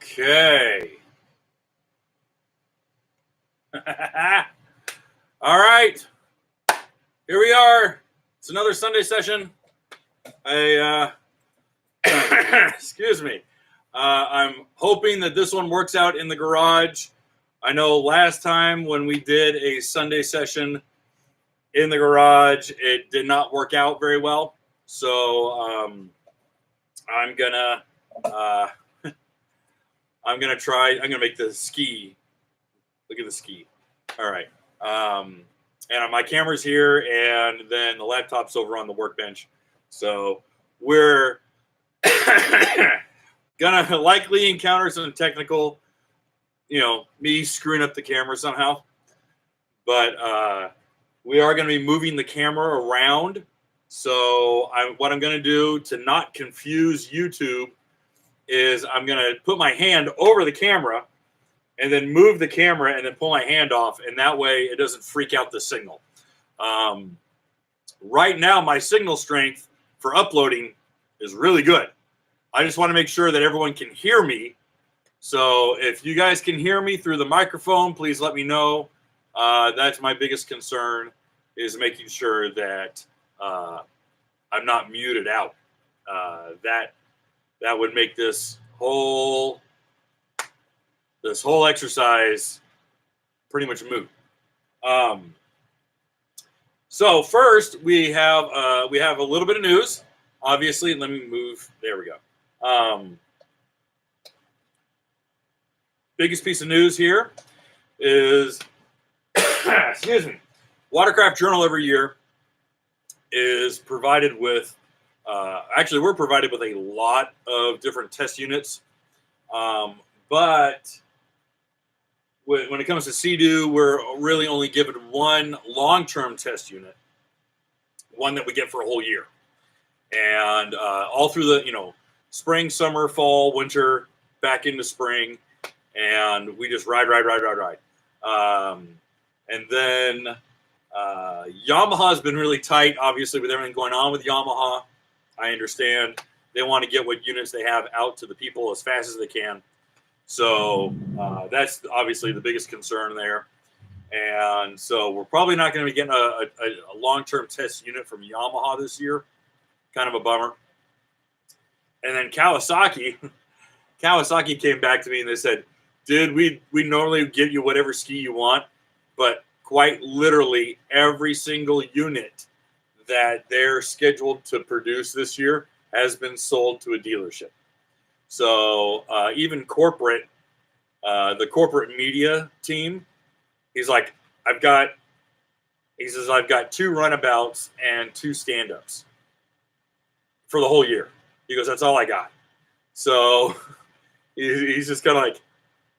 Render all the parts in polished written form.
Okay. All right. Here we are. It's another Sunday session. Excuse me. I'm hoping that this one works out in the garage. I know last time when we did a Sunday session in the garage, it did not work out very well. So I'm gonna try. I'm gonna make the ski. Look at the ski. All right. And my camera's here, and then the laptop's over on the workbench. So we're gonna likely encounter some technical, me screwing up the camera somehow. But we are gonna be moving the camera around. So what I'm gonna do to not confuse YouTube is I'm gonna put my hand over the camera and then move the camera and then pull my hand off, and that way it doesn't freak out the signal. Right now, my signal strength for uploading is really good. I just want to make sure that everyone can hear me. So if you guys can hear me through the microphone, please let me know. That's my biggest concern, is making sure that I'm not muted out. That would make this whole exercise pretty much moot. So first we have a little bit of news. Obviously, let me move. There we go. Biggest piece of news here is, excuse me, Watercraft Journal every year is provided with. Actually, we're provided with a lot of different test units, but when it comes to CDU, we're really only given one long-term test unit, one that we get for a whole year. And all through the, spring, summer, fall, winter, back into spring, and we just ride. And then Yamaha's been really tight, obviously, with everything going on with Yamaha. I understand they want to get what units they have out to the people as fast as they can. So that's obviously the biggest concern there. And so we're probably not going to be getting a long-term test unit from Yamaha this year. Kind of a bummer. And then Kawasaki came back to me and they said, dude, we normally give you whatever ski you want, but quite literally every single unit that they're scheduled to produce this year has been sold to a dealership. So even corporate, the corporate media team, he's like, I've got 2 runabouts and 2 stand-ups for the whole year. He goes, that's all I got. So he's just kind of like,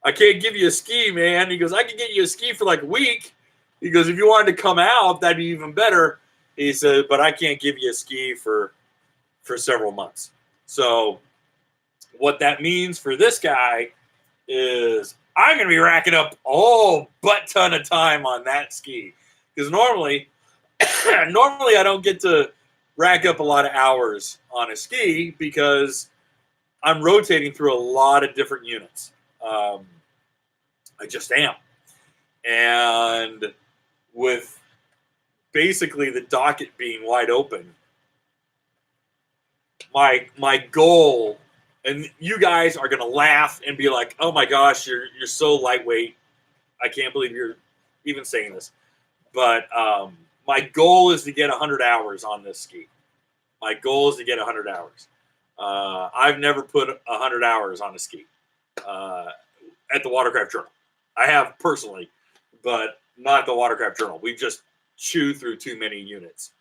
I can't give you a ski, man. He goes, I can get you a ski for like a week. He goes, if you wanted to come out, that'd be even better. He said, but I can't give you a ski for several months. So what that means for this guy is I'm going to be racking up a butt ton of time on that ski. Because normally I don't get to rack up a lot of hours on a ski because I'm rotating through a lot of different units. I just am. And with basically the docket being wide open, my goal, and you guys are going to laugh and be like, oh my gosh, you're so lightweight. I can't believe you're even saying this. But my goal is to get 100 hours on this ski. My goal is to get 100 hours. I've never put 100 hours on a ski at the Watercraft Journal. I have personally, but not the Watercraft Journal. We've just chewed through too many units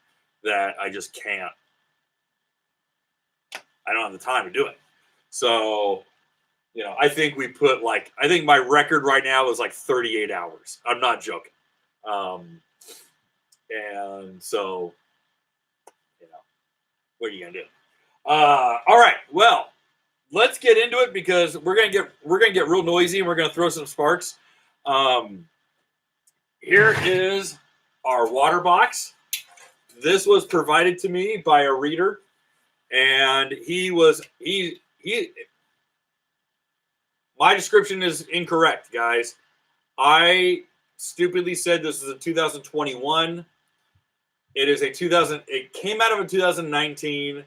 that I just can't. I don't have the time to do it. So, I think I think my record right now is like 38 hours. I'm not joking. And so, what are you going to do? All right. Well, let's get into it because we're going to get real noisy and we're going to throw some sparks. Here is our Waterbox. This was provided to me by a reader. And he My description is incorrect, guys. I stupidly said this is a 2021. It is a 2000. It came out of a 2019.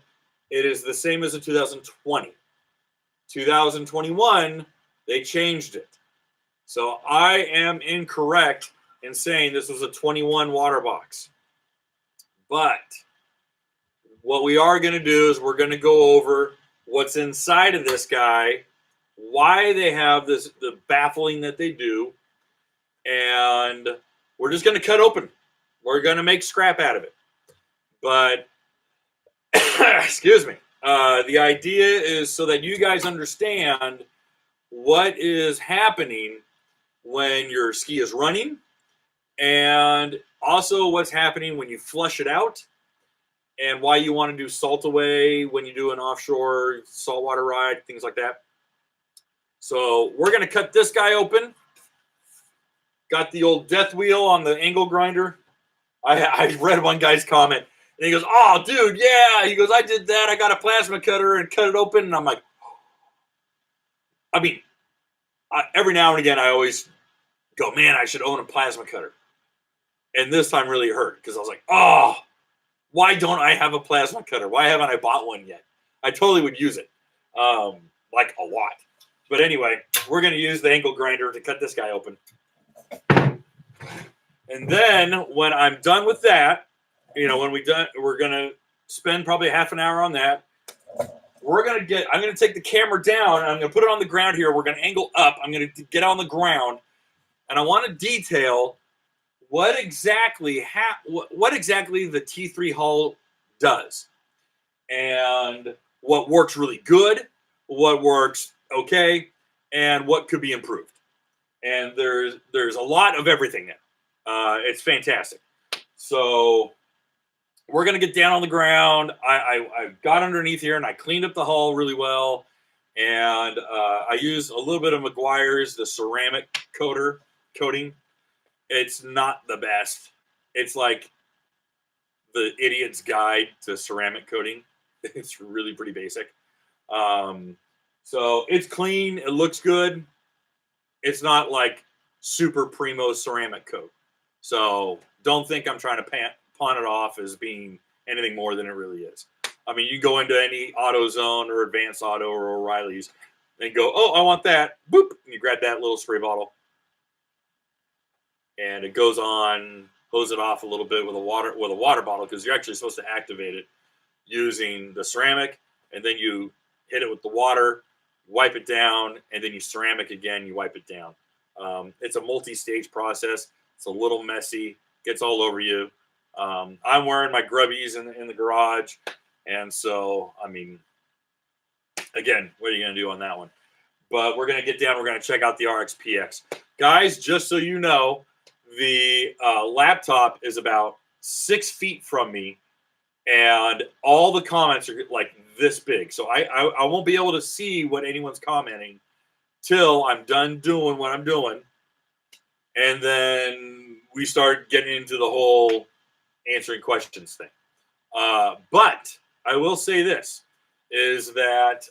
It is the same as a 2020. 2021, they changed it. So I am incorrect in saying this was a 21 Waterbox. But what we are going to do is we're going to go over what's inside of this guy, why they have this, the baffling that they do, and we're just going to cut open. We're going to make scrap out of it. But, excuse me, the idea is so that you guys understand what is happening when your ski is running, and also what's happening when you flush it out, and why you want to do salt away when you do an offshore saltwater ride, things like that. So we're going to cut this guy open. Got the old death wheel on the angle grinder. I read one guy's comment, and he goes, "Oh, dude, yeah." He goes, "I did that. I got a plasma cutter and cut it open." And I'm like, I mean, every now and again, I always go, "Man, I should own a plasma cutter." And this time really hurt because I was like, "Oh, why don't I have a plasma cutter? Why haven't I bought one yet? I totally would use it, like a lot." But anyway, we're going to use the angle grinder to cut this guy open. And then when I'm done with that, you know, when we're going to spend probably half an hour on that. I'm going to take the camera down, and I'm going to put it on the ground here. We're going to angle up. I'm going to get on the ground, and I want to detail what exactly the T3 hull does, and what works really good, what works okay, and what could be improved. And there's a lot of everything there. It's fantastic. So we're going to get down on the ground. I got underneath here, and I cleaned up the hull really well. And I used a little bit of McGuire's, the ceramic coating. It's not the best. It's like the idiot's guide to ceramic coating. It's really pretty basic. So it's clean. It looks good. It's not like super primo ceramic coat. So don't think I'm trying to pawn it off as being anything more than it really is. I mean, you go into any AutoZone or Advanced Auto or O'Reilly's and go, "Oh, I want that." Boop. And you grab that little spray bottle. And it goes on, hose it off a little bit with a water bottle, because you're actually supposed to activate it using the ceramic, and then you hit it with the water, wipe it down, and then you ceramic again, you wipe it down. It's a multi-stage process. It's a little messy, gets all over you. I'm wearing my grubbies in the garage, and so, I mean, again, what are you going to do on that one? But we're going to get down, we're going to check out the RXP-X. Guys, just so you know, the laptop is about 6 feet from me, and all the comments are like this big. So I won't be able to see what anyone's commenting till I'm done doing what I'm doing. And then we start getting into the whole answering questions thing. But I will say this, is that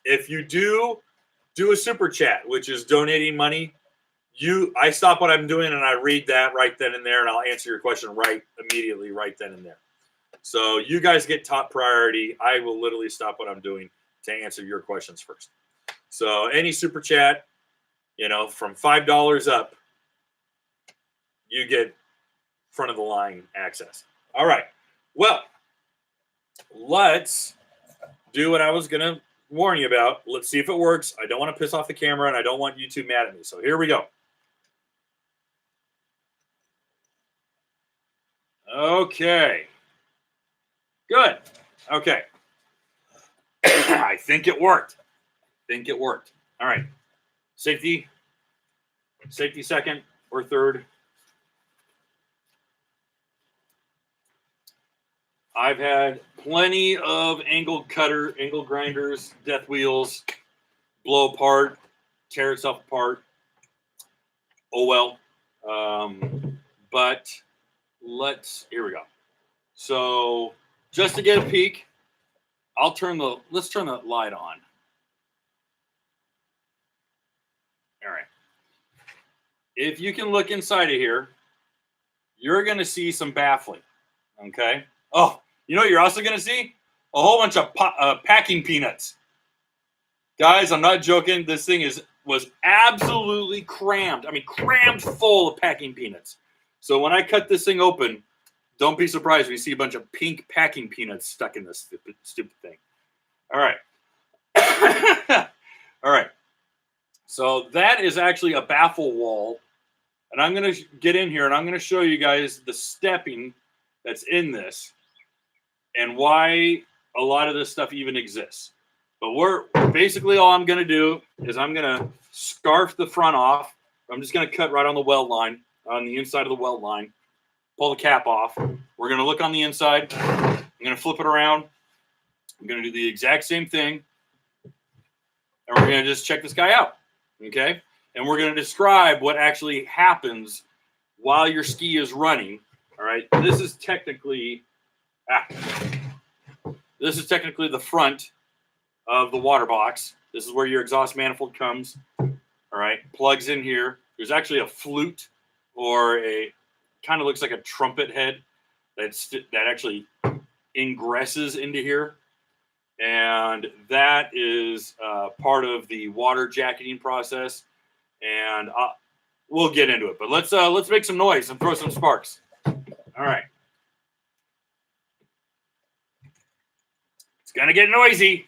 if you do a super chat, which is donating money, I stop what I'm doing and I read that right then and there, and I'll answer your question immediately right then and there. So you guys get top priority. I will literally stop what I'm doing to answer your questions first. So any super chat, from $5 up, you get front of the line access. All right. Well, let's do what I was going to warn you about. Let's see if it works. I don't want to piss off the camera, and I don't want YouTube mad at me. So here we go. Okay. Good. Okay. I think it worked. All right. Safety second or third. I've had plenty of angle grinders, death wheels, blow apart, tear itself apart. Oh well. But here we go. So just to get a peek, let's turn the light on. if you can look inside of here, you're going to see some baffling. Okay. Oh, you know what you're also going to see? A whole bunch of packing peanuts. Guys, I'm not joking. This thing was absolutely crammed. I mean, crammed full of packing peanuts. So when I cut this thing open, don't be surprised when you see a bunch of pink packing peanuts stuck in this stupid thing. All right. All right. So that is actually a baffle wall. And I'm going to get in here and I'm going to show you guys the stepping that's in this and why a lot of this stuff even exists. But we're basically, all I'm going to do is I'm going to scarf the front off. I'm just going to cut right on the weld line, on the inside of the weld line, pull the cap off. We're going to look on the inside. I'm going to flip it around. I'm going to do the exact same thing. And we're going to just check this guy out. Okay? And we're going to describe what actually happens while your ski is running. All right? This is technically the front of the water box. This is where your exhaust manifold comes. All right, plugs in here. There's actually a flute, or a kind of looks like a trumpet head that actually ingresses into here, and that is part of the water jacketing process. And we'll get into it. But let's make some noise and throw some sparks. All right, it's gonna get noisy.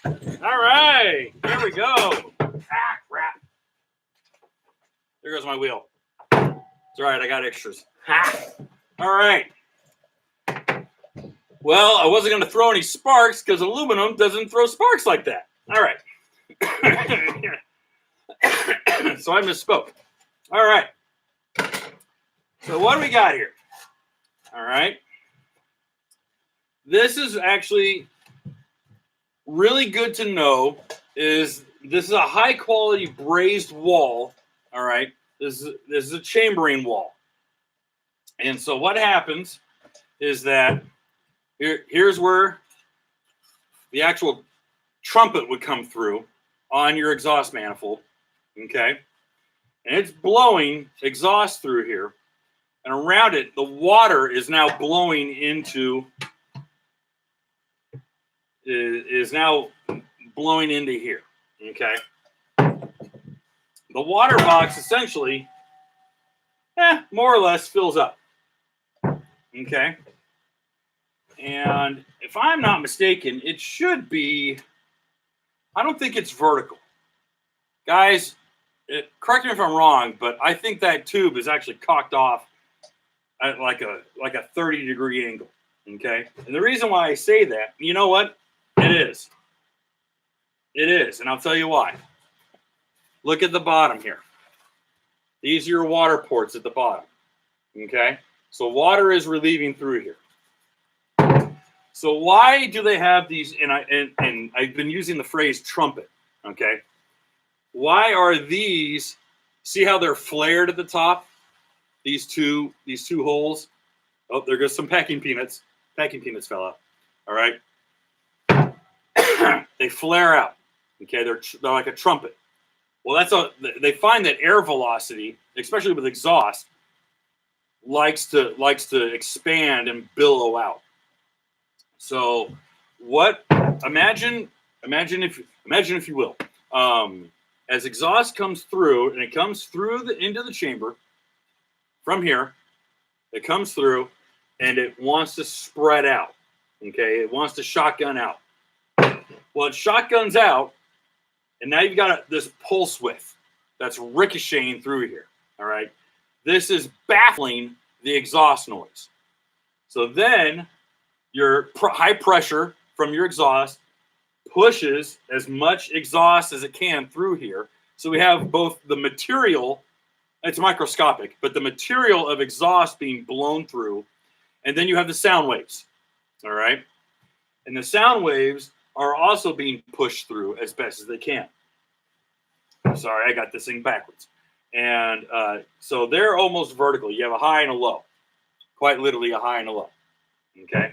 All right, here we go. Ah, crap. There goes my wheel. It's all right, I got extras. Ha! All right. Well, I wasn't going to throw any sparks because aluminum doesn't throw sparks like that. All right. So I misspoke. All right. So what do we got here? All right. This is actually really good to know. This is a high quality brazed wall. All right. This is a chambering wall. And so what happens is that here's where the actual trumpet would come through on your exhaust manifold. Okay. And it's blowing exhaust through here. And around it, the water is now blowing into here. Okay. The water box essentially, more or less fills up. Okay. And if I'm not mistaken, it should be, I don't think it's vertical. Guys, correct me if I'm wrong, but I think that tube is actually cocked off at like a 30-degree angle. Okay. And the reason why I say that, you know what? It is. It is. And I'll tell you why. Look at the bottom here. These are your water ports at the bottom. Okay. So water is relieving through here. So why do they have these? And I've been using the phrase trumpet. Okay. Why are these? See how they're flared at the top? These two holes. Oh, there goes some packing peanuts. Packing peanuts fell out. All right. They flare out. Okay, they're like a trumpet. Well, they find that air velocity, especially with exhaust, likes to expand and billow out. So, imagine if you will, as exhaust comes through and it comes through into the chamber from here, it comes through and it wants to spread out. Okay, it wants to shotgun out. Well, it shotguns out, and now you've got this pulse width that's ricocheting through here. All right, this is baffling the exhaust noise. So then your high pressure from your exhaust pushes as much exhaust as it can through here. So we have both the material, it's microscopic, but the material of exhaust being blown through, and then you have the sound waves. All right, and the sound waves are also being pushed through as best as they can. Sorry, I got this thing backwards. And so they're almost vertical. You have a high and a low. Quite literally a high and a low. Okay?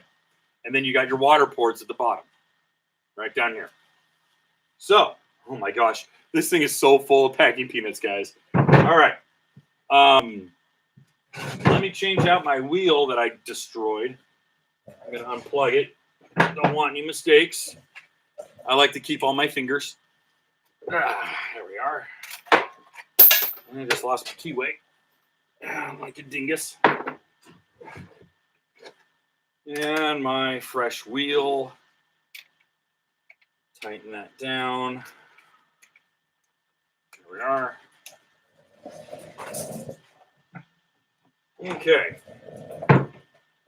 And then you got your water ports at the bottom. Right down here. So, oh my gosh. This thing is so full of packing peanuts, guys. All right. Let me change out my wheel that I destroyed. I'm going to unplug it. Don't want any mistakes. I like to keep all my fingers. There we are. I just lost my keyway. Like a dingus. And my fresh wheel. Tighten that down. There we are. Okay. All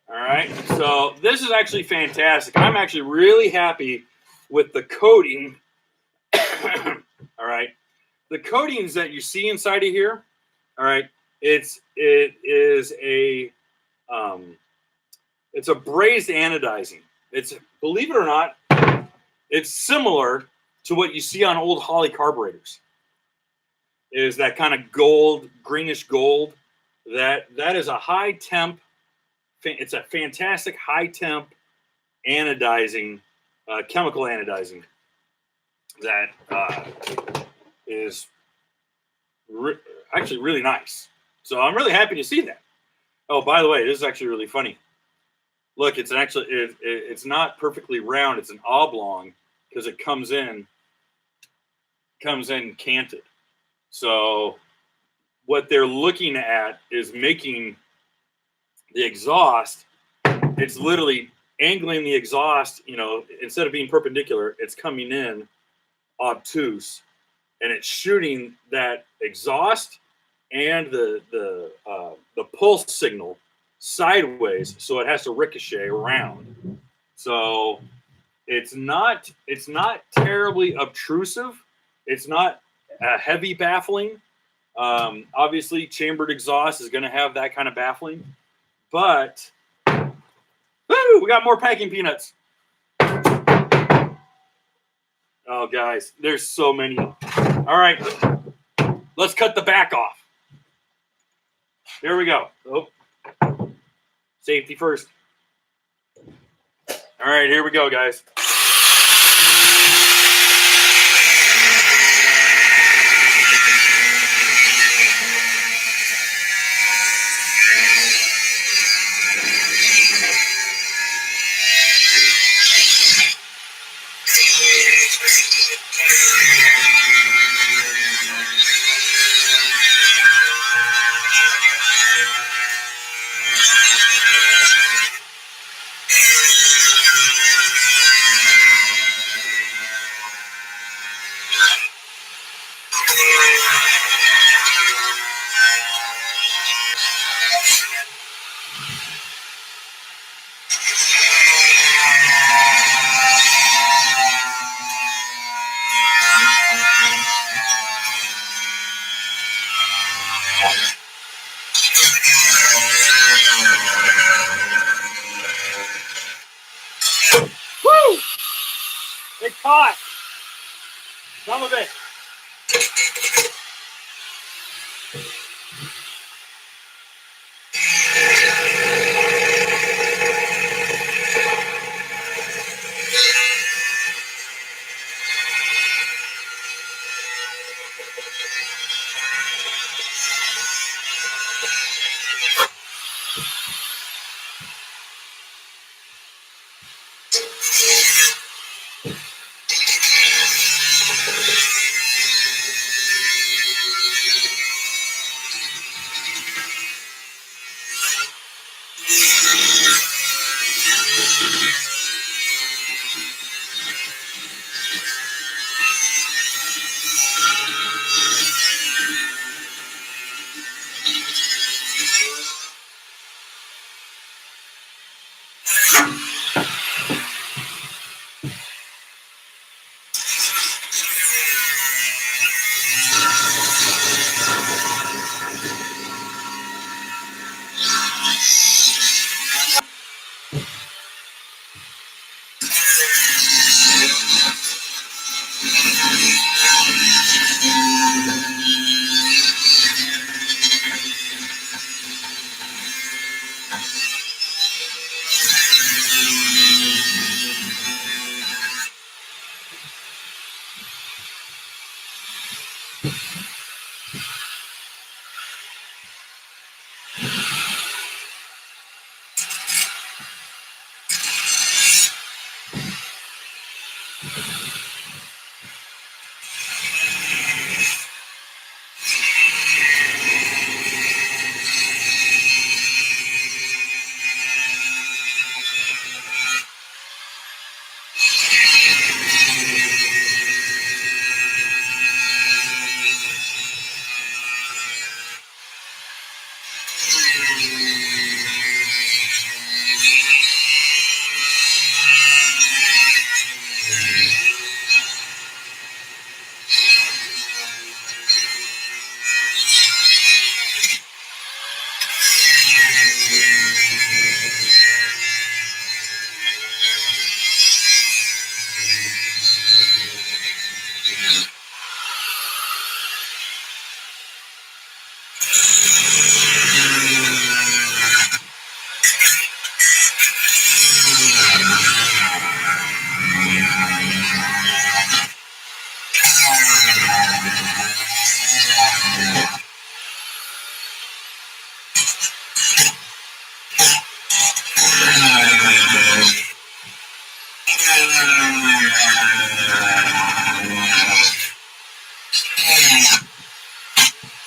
right. So this is actually fantastic. I'm actually really happy with the coating. All right. The coatings that you see inside of here, all right, it is a it's a brazed anodizing. It's, believe it or not, it's similar to what you see on old Holley carburetors. It is that kind of gold, greenish gold. That is a high temp. It's a fantastic high temp anodizing, chemical anodizing that is actually really nice. So I'm really happy to see that. Oh, by the way, this is actually really funny. Look, it's actually it's not perfectly round. It's an oblong because it comes in canted. So what they're looking at is making the exhaust. It's literally angling the exhaust, you know, instead of being perpendicular, it's coming in obtuse, and it's shooting that exhaust and the pulse signal sideways, so it has to ricochet around. So it's not terribly obtrusive. It's not heavy baffling. Obviously, chambered exhaust is going to have that kind of baffling, but woo, we got more packing peanuts. Oh, guys, there's so many. All right, let's cut the back off. There we go. Oh, safety first. All right, here we go, guys. Woo! It caught some of it.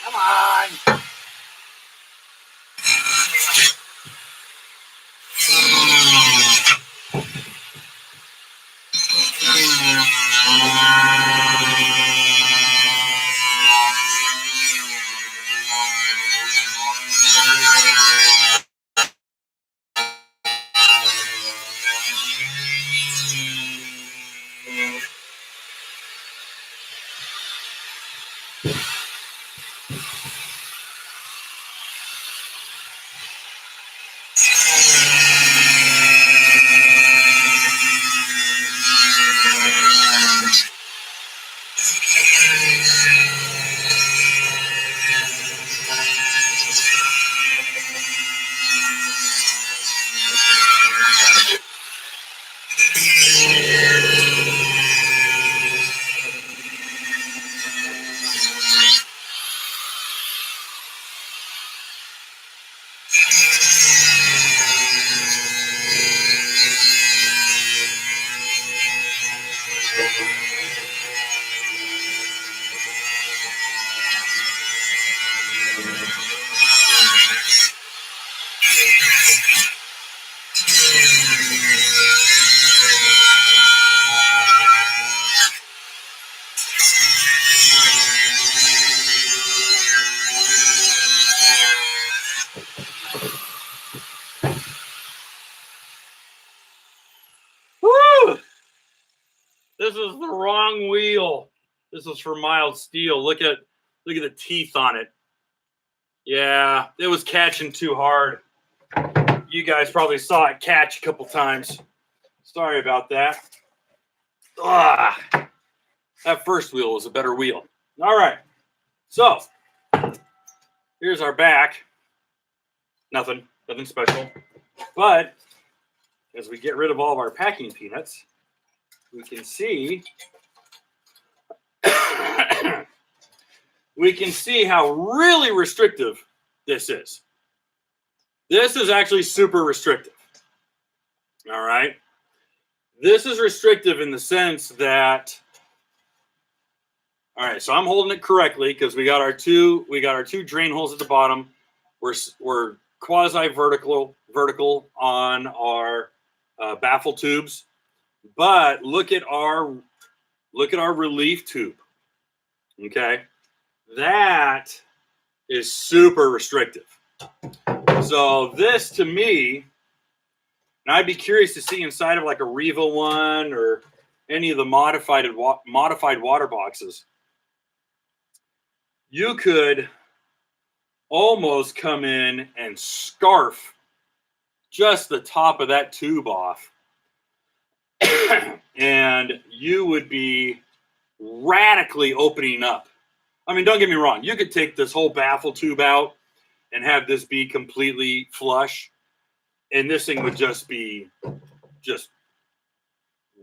Come on. Woo! This is the wrong wheel. This is for mild steel. Look at the teeth on it. Yeah, it was catching too hard. You guys probably saw it catch a couple times. Sorry about that. That first wheel was a better wheel. All right. So, here's our back. Nothing special. But as we get rid of all of our packing peanuts, we can see how really restrictive this is. This is actually super restrictive. All right. This is restrictive in the sense that, all right, so I'm holding it correctly because we got our two drain holes at the bottom. We're quasi vertical on our baffle tubes, but look at our relief tube. Okay, that is super restrictive. So this, to me, and I'd be curious to see inside of like a Riva one or any of the modified water boxes, you could almost come in and scarf just the top of that tube off, and you would be radically opening up. I mean, don't get me wrong. You could take this whole baffle tube out and have this be completely flush, and this thing would just be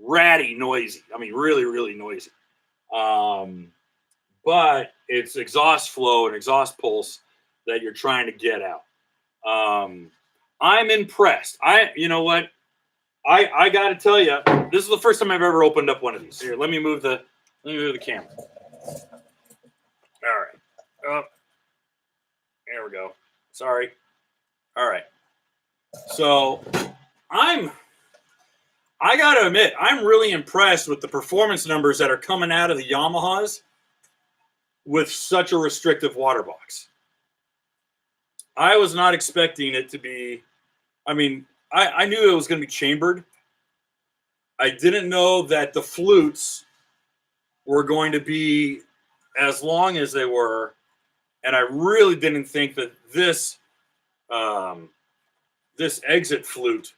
ratty noisy. I mean, really, really noisy. But it's exhaust flow and exhaust pulse that you're trying to get out. I'm impressed. You know what? I got to tell you, this is the first time I've ever opened up one of these. Here, let me move the camera. All right. Oh, there we go. Sorry. All right. So I got to admit, I'm really impressed with the performance numbers that are coming out of the Yamahas with such a restrictive water box. I was not expecting it to be, I mean, I knew it was going to be chambered. I didn't know that the flutes were going to be as long as they were, and I really didn't think that this exit flute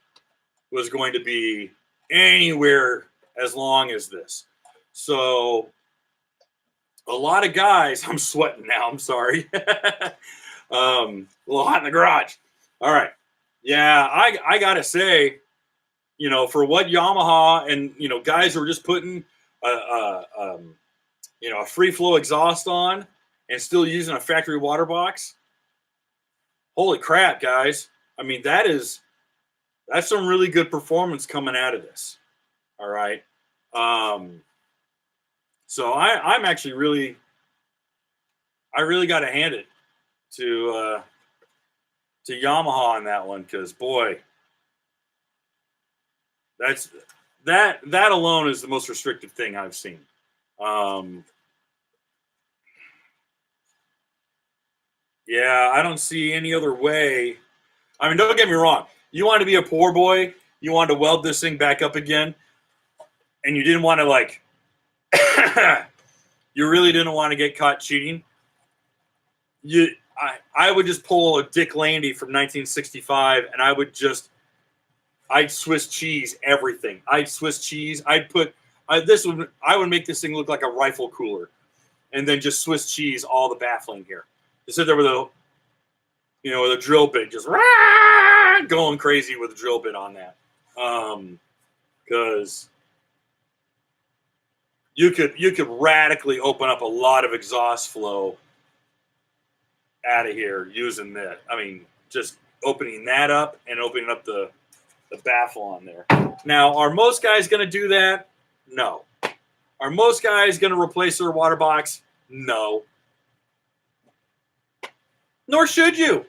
was going to be anywhere as long as this. So a lot of guys, I'm sweating now, I'm sorry. A little hot in the garage. All right. Yeah, I got to say, you know, for what Yamaha and, you know, guys were just putting a free flow exhaust on and still using a factory water box. Holy crap, guys. I mean, that's some really good performance coming out of this. All right. So I'm actually really got to hand it to Yamaha on that one, because boy, that alone is the most restrictive thing I've seen. Yeah, I don't see any other way. I mean, don't get me wrong. You want to be a poor boy. You wanted to weld this thing back up again. And you didn't want to, like, you really didn't want to get caught cheating. I would just pull a Dick Landy from 1965, and I'd Swiss cheese everything. I'd Swiss cheese. I would make this thing look like a rifle cooler, and then just Swiss cheese all the baffling here. Just sit there with a drill bit, just going crazy with a drill bit on that, because you could radically open up a lot of exhaust flow out of here using that. I mean, just opening that up and opening up the baffle on there. Now, are most guys going to do that? No. Are most guys going to replace their water box? No. Nor should you.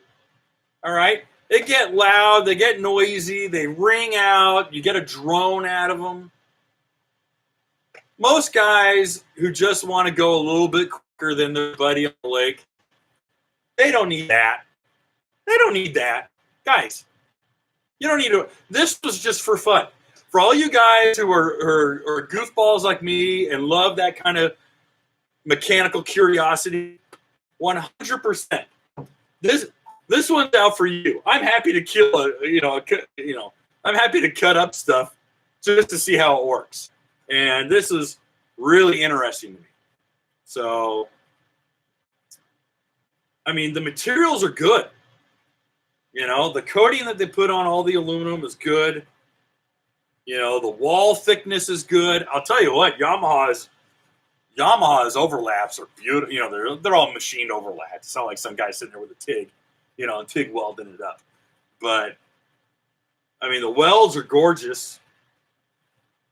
All right? They get loud. They get noisy. They ring out. You get a drone out of them. Most guys who just want to go a little bit quicker than their buddy on the lake, they don't need that. They don't need that. Guys, you don't need to. This was just for fun. For all you guys who are goofballs like me and love that kind of mechanical curiosity, 100%. This one's out for you. I'm happy to kill I'm happy to cut up stuff just to see how it works. And this is really interesting to me. So, I mean, the materials are good. The coating that they put on all the aluminum is good. The wall thickness is good. I'll tell you what, Yamaha's overlaps are beautiful. They're all machined overlaps. It's not like some guy sitting there with a TIG, and TIG welding it up. But, I mean, the welds are gorgeous.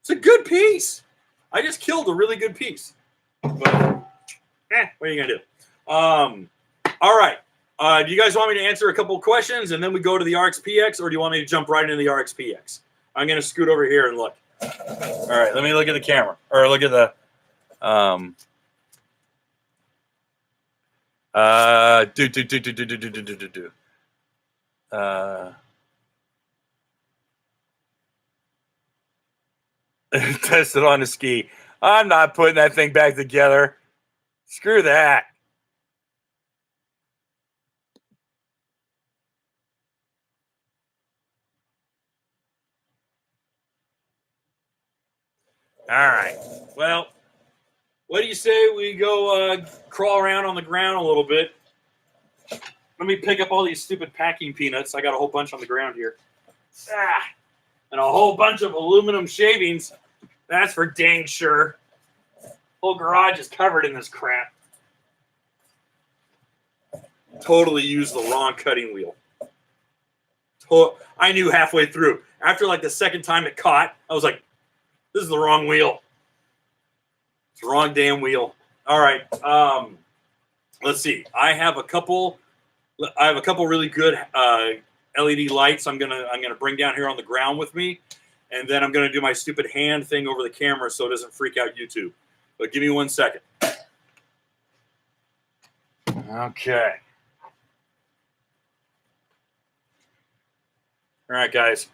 It's a good piece. I just killed a really good piece. But, what are you going to do? All right. Do you guys want me to answer a couple of questions and then we go to the RXP-X, or do you want me to jump right into the RXP-X? I'm going to scoot over here and look. All right. Let me look at the camera. Or look at the... Test it on a ski. I'm not putting that thing back together. Screw that. All right. Well, what do you say we go crawl around on the ground a little bit? Let me pick up all these stupid packing peanuts. I got a whole bunch on the ground here. And a whole bunch of aluminum shavings. That's for dang sure. Whole garage is covered in this crap. Totally used the wrong cutting wheel. I knew halfway through. After like the second time it caught, I was like, this is the wrong wheel. It's the wrong damn wheel. All right. Let's see. I have a couple really good LED lights I'm gonna bring down here on the ground with me, and then I'm gonna do my stupid hand thing over the camera so it doesn't freak out YouTube. But give me 1 second. Okay. All right, guys.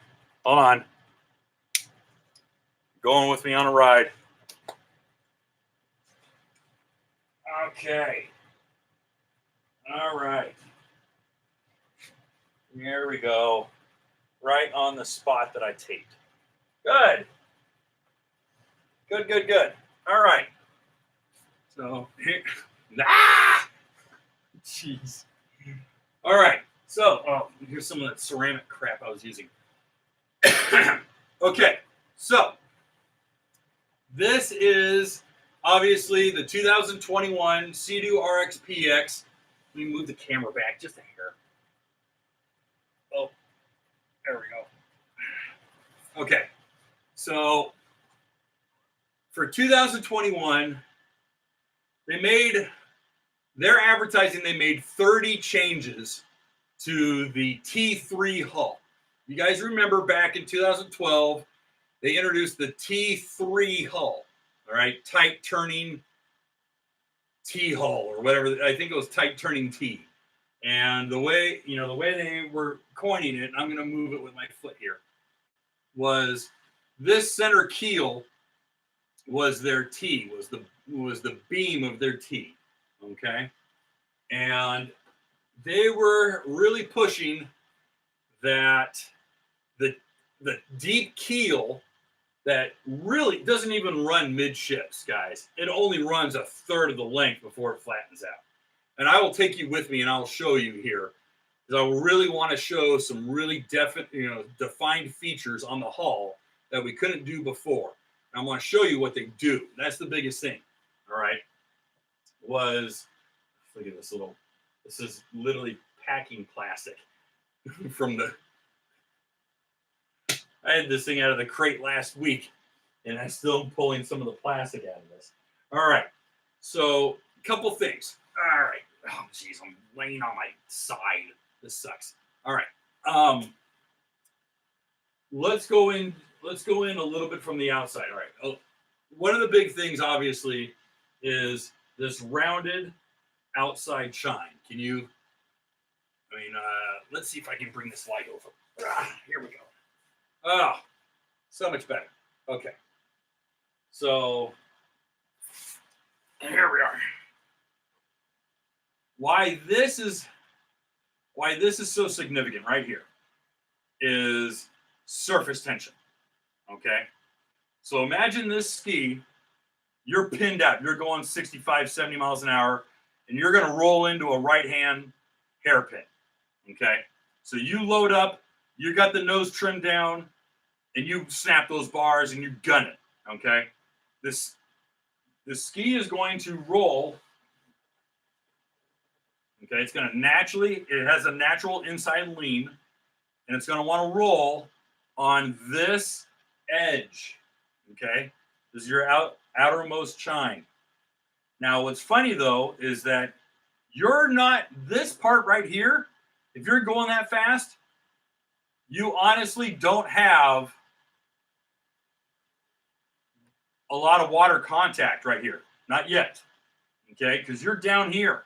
Hold on. Going with me on a ride. Okay. All right. There we go. Right on the spot that I taped. Good. Good. All right. So, here. Jeez. All right. So, here's some of that ceramic crap I was using. Okay. So, this is obviously the 2021 Sea-Doo RXP-X. Let me move the camera back just a hair. Oh, there we go. Okay, so for 2021, they made 30 changes to the T3 hull. You guys remember back in 2012, they introduced the T3 hull, all right, tight turning T hull or whatever. I think it was tight turning T. And the way, the way they were coining it, and I'm going to move it with my foot here, was this center keel was their T, was the beam of their T, okay? And they were really pushing that the deep keel that really doesn't even run midships, guys. It only runs a third of the length before it flattens out. And I will take you with me and I'll show you here, because I really want to show some really defined features on the hull that we couldn't do before. And I want to show you what they do. That's the biggest thing. All right. Look at this is literally packing plastic I had this thing out of the crate last week, and I'm still pulling some of the plastic out of this. All right. So, a couple things. All right. Oh, geez, I'm laying on my side. This sucks. All right. Let's go in a little bit from the outside. All right. Oh, one of the big things, obviously, is this rounded outside chine. Let's see if I can bring this light over. Here we go. Oh, so much better. Okay. So, here we are. Why this is so significant right here is surface tension. Okay? So imagine this ski, you're pinned out, you're going 65, 70 miles an hour, and you're going to roll into a right-hand hairpin. Okay? So you load up, you got the nose trimmed down, and you snap those bars and you gun it. Okay? This ski is going to roll. Okay, it's going to it has a natural inside lean, and it's going to want to roll on this edge. Okay, this is your outermost chine. Now, what's funny though is that this part right here, if you're going that fast, you honestly don't have a lot of water contact right here. Not yet. Okay, because you're down here.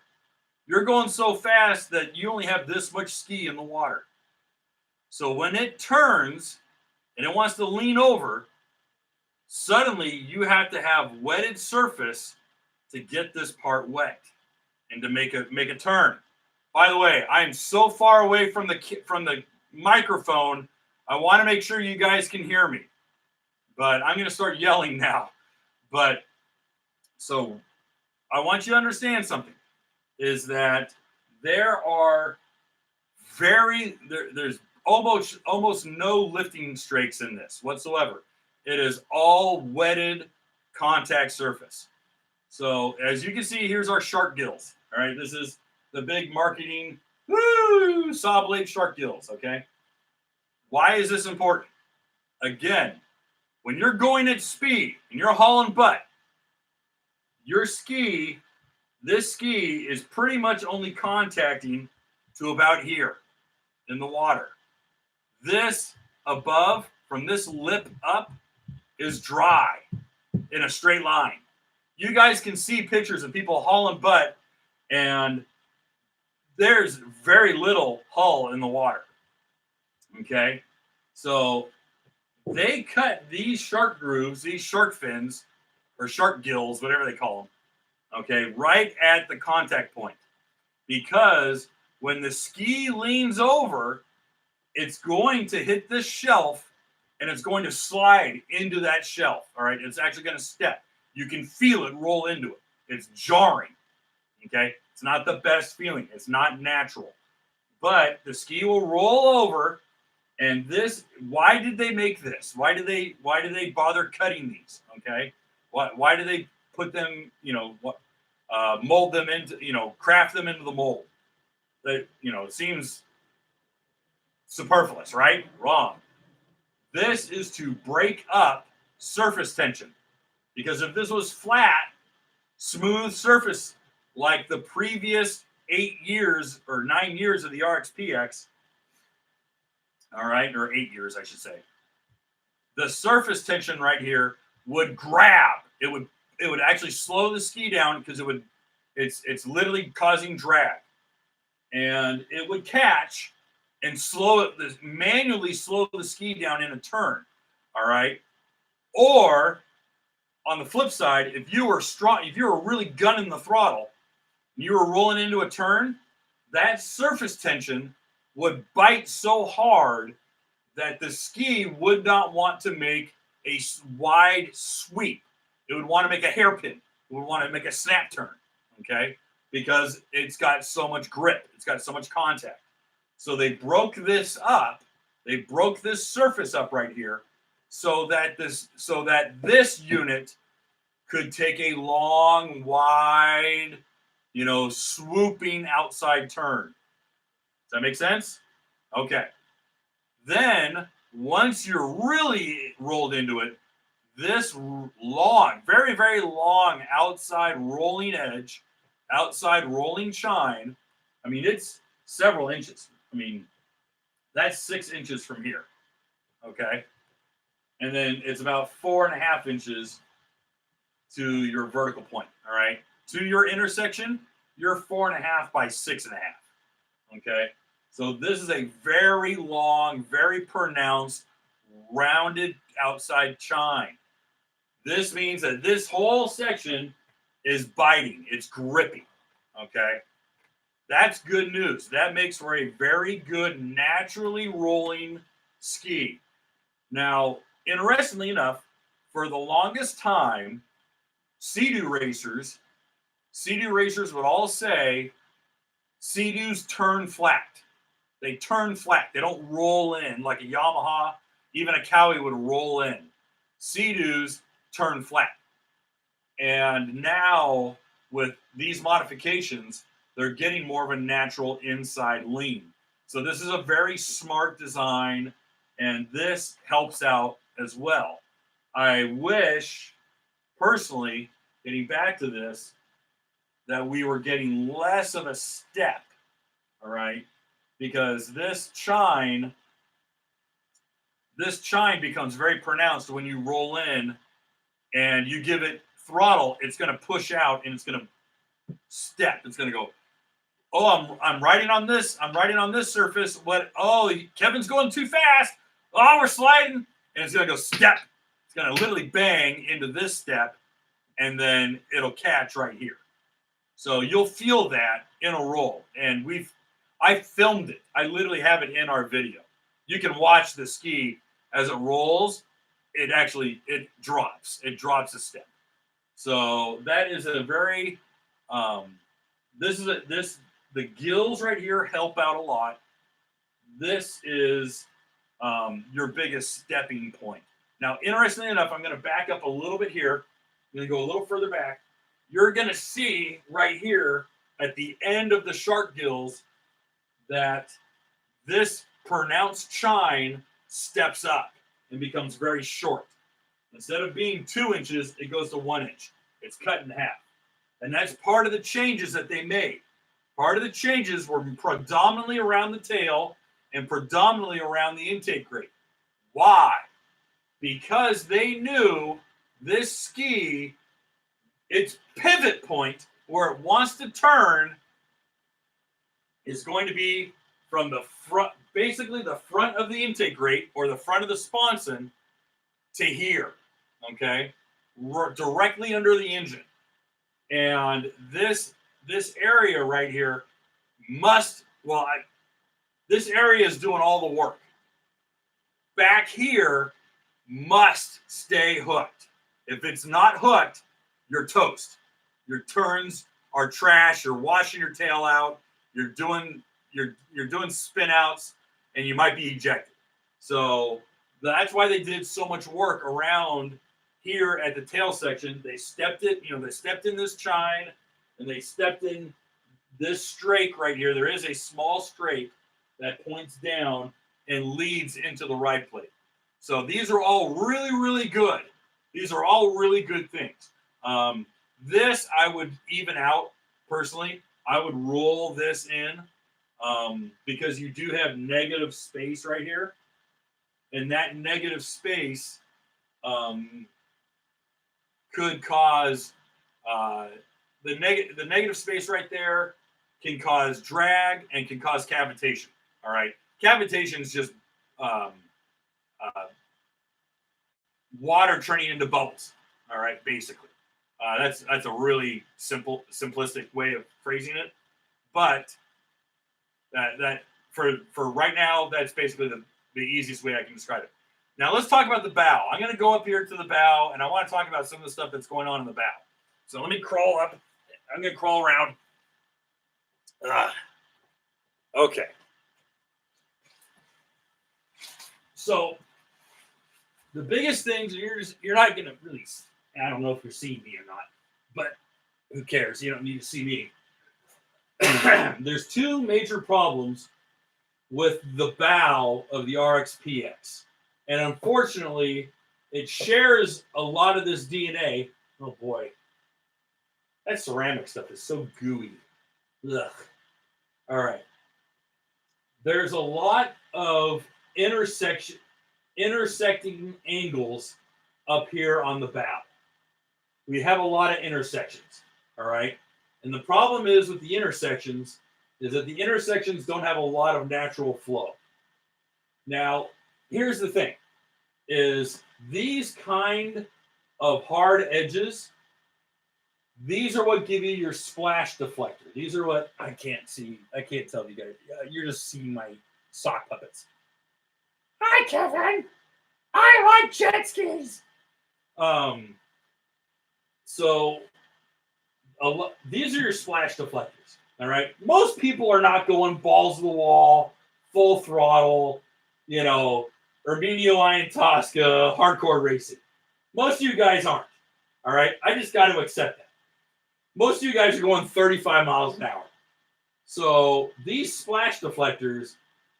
You're going so fast that you only have this much ski in the water. So when it turns and it wants to lean over, suddenly you have to have wetted surface to get this part wet and to make a turn. By the way, I am so far away from the microphone. I want to make sure you guys can hear me. But I'm going to start yelling now. But so I want you to understand something. Is that there's almost no lifting strakes in this whatsoever. It is all wetted contact surface. So as you can see, here's our shark gills. All right, this is the big marketing saw blade shark gills. Okay, why is this important? Again, when you're going at speed and you're hauling butt, this ski is pretty much only contacting to about here in the water. This above, from this lip up, is dry in a straight line. You guys can see pictures of people hauling butt, and there's very little hull in the water. Okay? So they cut these shark grooves, these shark fins, or shark gills, whatever they call them, okay, right at the contact point. Because when the ski leans over, it's going to hit this shelf and it's going to slide into that shelf. All right, it's actually going to step. You can feel it roll into it. It's jarring. Okay, it's not the best feeling. It's not natural. But the ski will roll over, and this. Why did they make this? Why do they bother cutting these? Okay, why do they put them? Mold them into, craft them into the mold. That, it seems superfluous, right? Wrong. This is to break up surface tension. Because if this was flat, smooth surface like the previous 8 years or 9 years of the RXP-X, all right, or 8 years, I should say, the surface tension right here would grab. It would actually slow the ski down because it's literally causing drag, and it would catch and slow it, manually slow the ski down in a turn. All right. Or on the flip side, if you were really gunning the throttle, and you were rolling into a turn, that surface tension would bite so hard that the ski would not want to make a wide sweep. It would want to make a hairpin. It would want to make a snap turn, okay? Because it's got so much grip. It's got so much contact. So they broke this up. They broke this surface up right here so that this unit could take a long, wide, swooping outside turn. Does that make sense? Okay. Then, once you're really rolled into it, this long, very, very long outside rolling edge, outside rolling chine, I mean, it's several inches. I mean, that's 6 inches from here, okay? And then it's about 4.5 inches to your vertical point, all right? To your intersection, you're 4.5 by 6.5, okay? So this is a very long, very pronounced, rounded outside chine. This means that this whole section is biting. It's gripping, okay? That's good news. That makes for a very good, naturally rolling ski. Now, interestingly enough, for the longest time, Sea-Doo racers would all say Sea-Doos turn flat. They turn flat. They don't roll in like a Yamaha. Even a Cowie would roll in. Sea-Doos turn flat. And now, with these modifications, they're getting more of a natural inside lean. So this is a very smart design, and this helps out as well. I wish, personally, getting back to this, that we were getting less of a step, all right? Because this chine becomes very pronounced when you roll in and you give it throttle. It's going to push out and it's going to step. It's going to go, oh, I'm riding on this. I'm riding on this surface. What? Oh, Kevin's going too fast. Oh, we're sliding. And it's going to go step. It's going to literally bang into this step, and then it'll catch right here. So you'll feel that in a roll. And I filmed it. I literally have it in our video. You can watch the ski as it rolls. It drops. It drops a step. So that is a very the gills right here help out a lot. This is your biggest stepping point. Now, interestingly enough, I'm going to back up a little bit here. I'm going to go a little further back. You're going to see right here at the end of the shark gills that this pronounced chine steps up and becomes very short. Instead of being 2 inches, it goes to 1 inch. It's cut in half. And that's part of the changes that they made. Part of the changes were predominantly around the tail and predominantly around the intake grate. Why? Because they knew this ski, its pivot point where it wants to turn is going to be from the front, basically the front of the intake grate or the front of the sponson to here, okay? Directly under the engine. And this area right here this area is doing all the work. Back here must stay hooked. If it's not hooked, you're toast. Your turns are trash. You're washing your tail out. You're doing spin outs, and you might be ejected. So that's why they did so much work around here at the tail section. They stepped in this chine, and they stepped in this strake right here. There is a small strake that points down and leads into the ride plate. So these are all really, really good. These are all really good things. This I would even out personally. I would roll this in because you do have negative space right here. And that negative space could cause the negative space right there can cause drag and can cause cavitation. All right, cavitation is just water turning into bubbles. All right, basically, that's a really simplistic way of phrasing it, but that for right now, that's basically the easiest way I can describe it. Now let's talk about the bow. I'm going to go up here to the bow, and I want to talk about some of the stuff that's going on in the bow. So let me crawl up. I'm going to crawl around. Okay. So the biggest things, you're not going to really, I don't know if you're seeing me or not, but who cares? You don't need to see me. There's two major problems with the bow of the RXP-X. And unfortunately, it shares a lot of this DNA. Oh boy. That ceramic stuff is so gooey. Ugh. All right. There's a lot of intersecting angles up here on the bow. We have a lot of intersections. All right. And the problem is with the intersections is that the intersections don't have a lot of natural flow. Now, here's the thing, is these kind of hard edges, these are what give you your splash deflector. These are what I can't see. I can't tell you guys. You're just seeing my sock puppets. Hi, Kevin. I like jet skis. So these are your splash deflectors. All right. Most people are not going balls to the wall, full throttle, Erminio Iron Tosca, hardcore racing. Most of you guys aren't. All right. I just got to accept that. Most of you guys are going 35 miles an hour. So these splash deflectors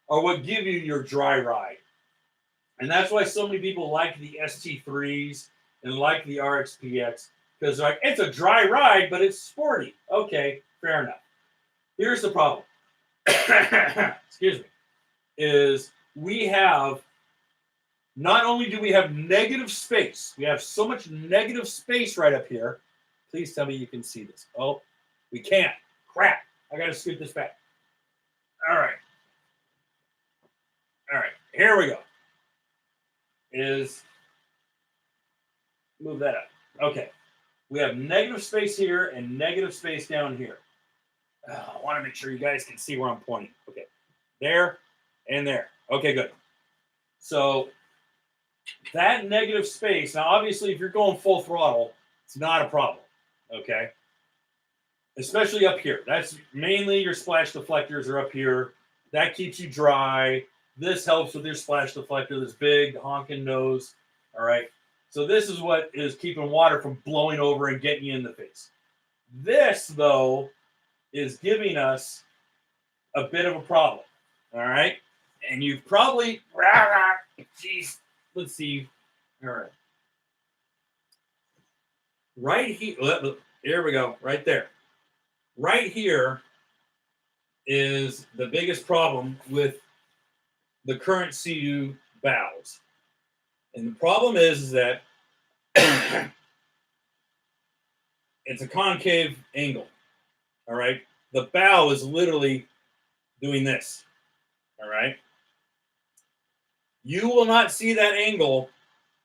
are what give you your dry ride. And that's why so many people like the ST3s and like the RXP-X, because like, it's a dry ride, but it's sporty. Okay, fair enough. Here's the problem. Excuse me. Is we have, not only do we have negative space, we have so much negative space right up here. Please tell me you can see this. Oh, we can't. Crap. I got to scoot this back. All right. All right. Here we go. Move that up. Okay. We have negative space here and negative space down here. I want to make sure you guys can see where I'm pointing. Okay. There and there. Okay, good. So that negative space, now obviously if you're going full throttle, it's not a problem. Okay. Especially up here. That's mainly your splash deflectors are up here. That keeps you dry. This helps with your splash deflector, this big honking nose. All right. So this is what is keeping water from blowing over and getting you in the face. This, though, is giving us a bit of a problem. All right. And you've probably, geez, let's see. All right. Right here, here we go, right there. Right here is the biggest problem with the current CU bows. And the problem is that it's a concave angle. All right. The bow is literally doing this. All right. You will not see that angle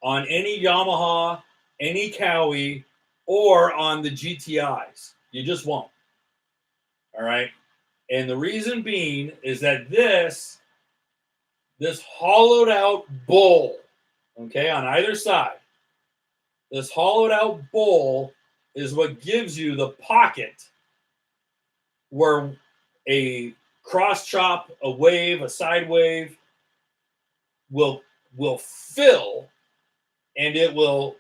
on any Yamaha, any Cowie, or on the GTIs. You just won't. All right. And the reason being is that this hollowed out bowl, okay, on either side, this hollowed out bowl is what gives you the pocket where a cross chop, a wave, a side wave will fill, and it will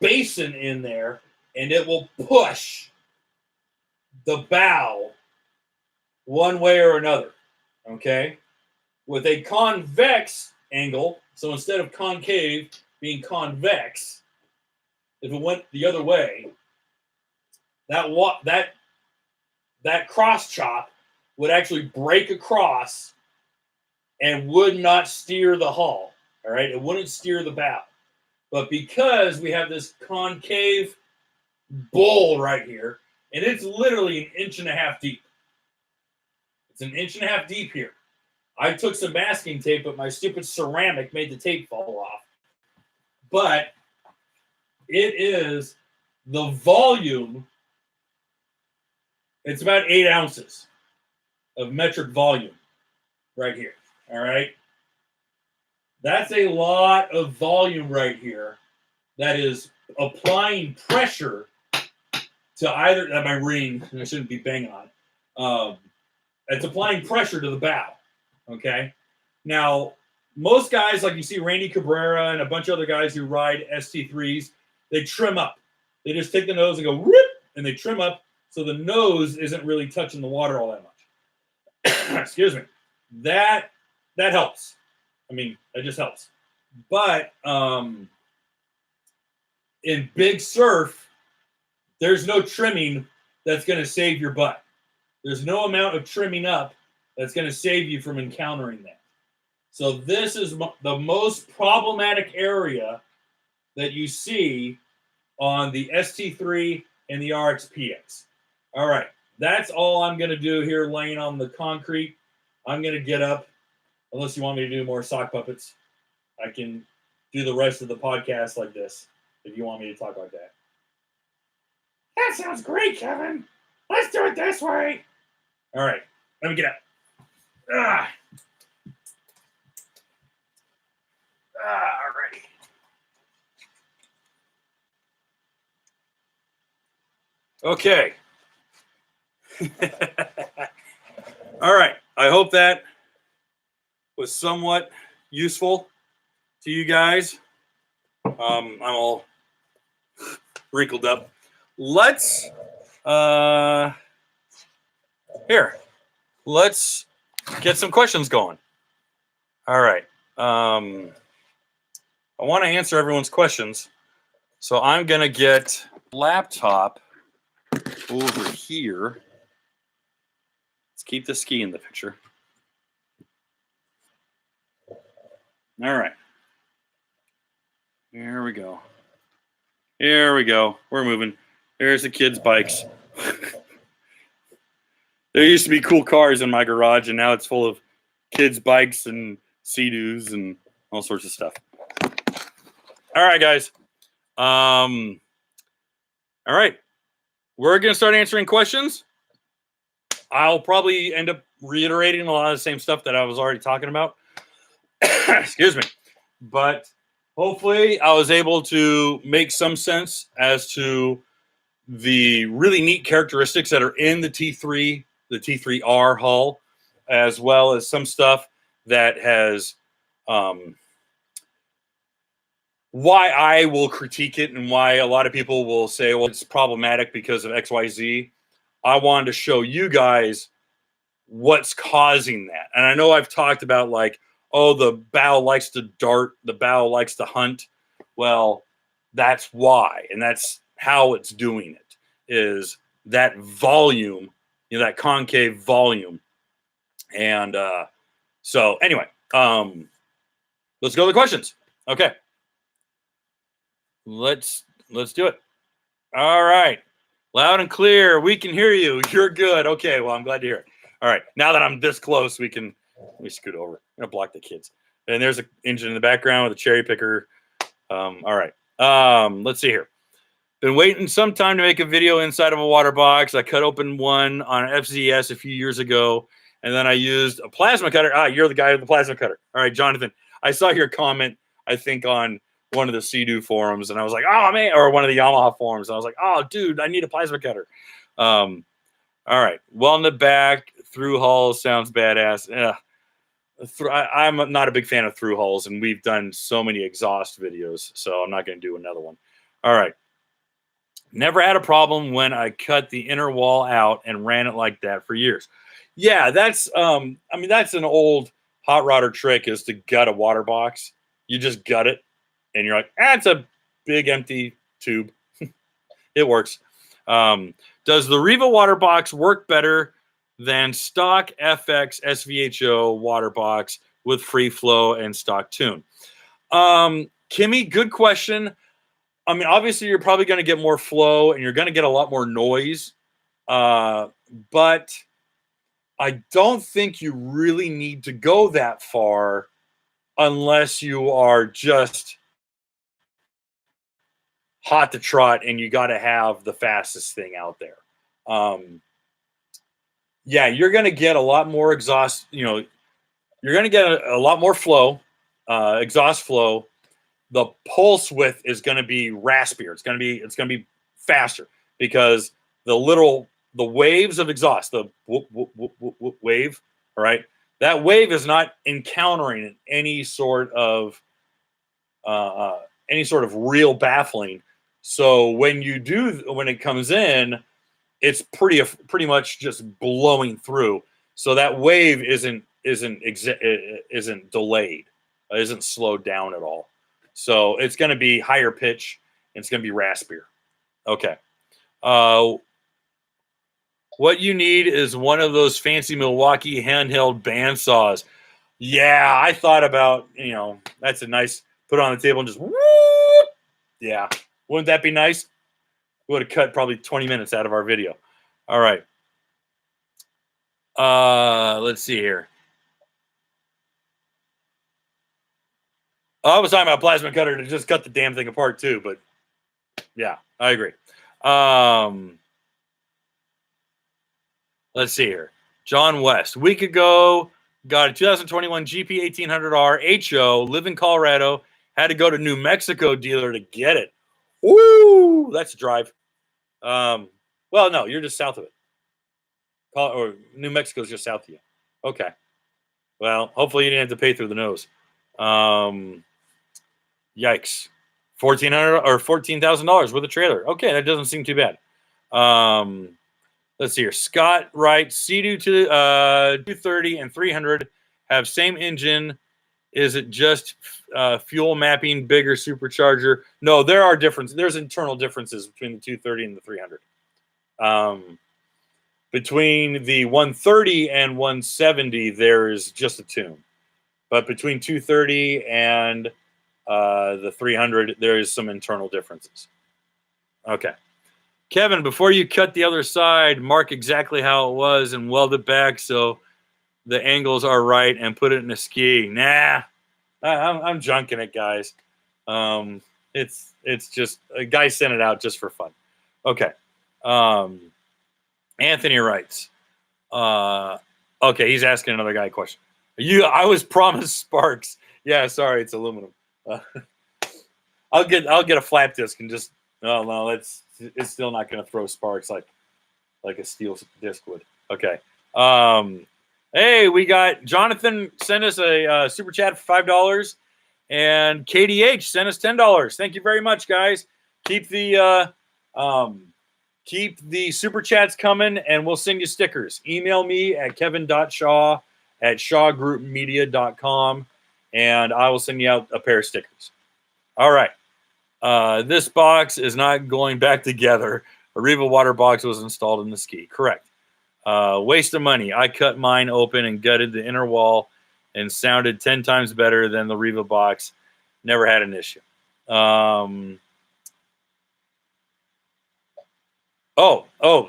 basin in there, and it will push the bow one way or another, okay? With a convex angle, so instead of concave being convex, if it went the other way, that cross chop would actually break across and would not steer the hull, all right? It wouldn't steer the bow. But because we have this concave bowl right here, and it's literally 1.5 inches deep. It's 1.5 inches deep here. I took some masking tape, but my stupid ceramic made the tape fall off. But it is the volume. It's about 8 ounces of metric volume right here. All right. That's a lot of volume right here that is applying pressure to either, my ring, I shouldn't be banging on. It's applying pressure to the bow. Okay. Now, most guys, like you see Randy Cabrera and a bunch of other guys who ride ST3s, they trim up. They just take the nose and go rip, and they trim up so the nose isn't really touching the water all that much. Excuse me. That helps. I mean, that just helps. But in big surf, there's no trimming that's going to save your butt. There's no amount of trimming up that's going to save you from encountering that. So this is the most problematic area that you see on the ST3 and the RXP-X. All right, that's all I'm going to do here laying on the concrete. I'm going to get up, unless you want me to do more sock puppets. I can do the rest of the podcast like this if you want me to talk like that. That sounds great, Kevin. Let's do it this way. All right, let me get up. Alrighty. Okay. All right. I hope that was somewhat useful to you guys. I'm all wrinkled up. Let's get some questions going. All right. I want to answer everyone's questions, so I'm gonna get laptop over here. Let's keep the ski in the picture. All right. Here we go. Here we go. We're moving. There's the kids' bikes. There used to be cool cars in my garage, and now it's full of kids' bikes and Sea-Doos and all sorts of stuff. All right, guys. All right. We're going to start answering questions. I'll probably end up reiterating a lot of the same stuff that I was already talking about. Excuse me. But hopefully I was able to make some sense as to the really neat characteristics that are in the T3, the T3R hull, as well as some stuff that has why I will critique it and why a lot of people will say, well, it's problematic because of XYZ. I wanted to show you guys what's causing that. And I know I've talked about like, oh, the bow likes to dart, the bow likes to hunt. Well, that's why. And that's how it's doing it, is that volume, you know, that concave volume. And so anyway, let's go to the questions. Okay. Let's do it. All right. Loud and clear. We can hear you. You're good. Okay. Well, I'm glad to hear it. All right. Now that I'm this close, let me scoot over. I'm going to block the kids. And there's an engine in the background with a cherry picker. All right. Let's see here. Been waiting some time to make a video inside of a water box. I cut open one on FZS a few years ago, and then I used a plasma cutter. You're the guy with the plasma cutter. All right, Jonathan. I saw your comment, I think, on one of the Sea-Doo forums, and I was like, oh, man, or one of the Yamaha forums. And I was like, oh, dude, I need a plasma cutter. All right. Well in the back, through hull sounds badass. I'm not a big fan of through hulls, and we've done so many exhaust videos, so I'm not going to do another one. All right. Never had a problem when I cut the inner wall out and ran it like that for years. Yeah, that's that's an old hot rodder trick, is to gut a water box. You just gut it, and you're like, it's a big empty tube. It works. Does the Riva water box work better than stock FX SVHO water box with free flow and stock tune? Can Kimmy, good question. I mean, obviously, you're probably going to get more flow and you're going to get a lot more noise. But I don't think you really need to go that far unless you are just hot to trot and you got to have the fastest thing out there. Yeah, you're going to get a lot more exhaust. You know, you're going to get a lot more flow, exhaust flow. The pulse width is going to be raspier. It's going to be faster because the waves of exhaust, the wave, all right, that wave is not encountering any sort of real baffling. So when it comes in, it's pretty much just blowing through. So that wave isn't delayed, isn't slowed down at all. So it's going to be higher pitch. And it's going to be raspier. Okay. What you need is one of those fancy Milwaukee handheld bandsaws. Yeah, I thought about, that's a nice, put it on the table and just whoop. Yeah. Wouldn't that be nice? We would have cut probably 20 minutes out of our video. All right. Let's see here. I was talking about plasma cutter to just cut the damn thing apart too, but yeah, I agree. Let's see here. John West. Week ago, got a 2021 GP 1800R HO, live in Colorado, had to go to New Mexico dealer to get it. Woo! That's a drive. Well, no, you're just south of it. Or New Mexico's just south of you. Okay. Well, hopefully you didn't have to pay through the nose. Yikes. $1,400 or $14,000 with a trailer. Okay, that doesn't seem too bad. Let's see here. Scott writes, Sea-Doo to 230 and 300 have same engine. Is it just fuel mapping, bigger supercharger? No, there are differences. There's internal differences between the 230 and the 300. Between the 130 and 170, there is just a tune. But between 230 and the 300, there is some internal differences. Okay. Kevin, before you cut the other side, mark exactly how it was and weld it back so the angles are right and put it in a ski. Nah, I'm junking it, guys. It's just a guy sent it out just for fun. Okay. Anthony writes. Okay, he's asking another guy a question. I was promised sparks. Yeah, sorry, it's aluminum. I'll get a flat disc and just no, it's still not going to throw sparks like a steel disc would. Okay. Hey, we got Jonathan sent us a super chat for $5, and KDH sent us $10. Thank you very much, guys. Keep the super chats coming, and we'll send you stickers. Email me at kevin.shaw@shawgroupmedia.com, and I will send you out a pair of stickers. All right. This box is not going back together. A Riva water box was installed in the ski. Correct. Waste of money. I cut mine open and gutted the inner wall and sounded 10 times better than the Riva box. Never had an issue.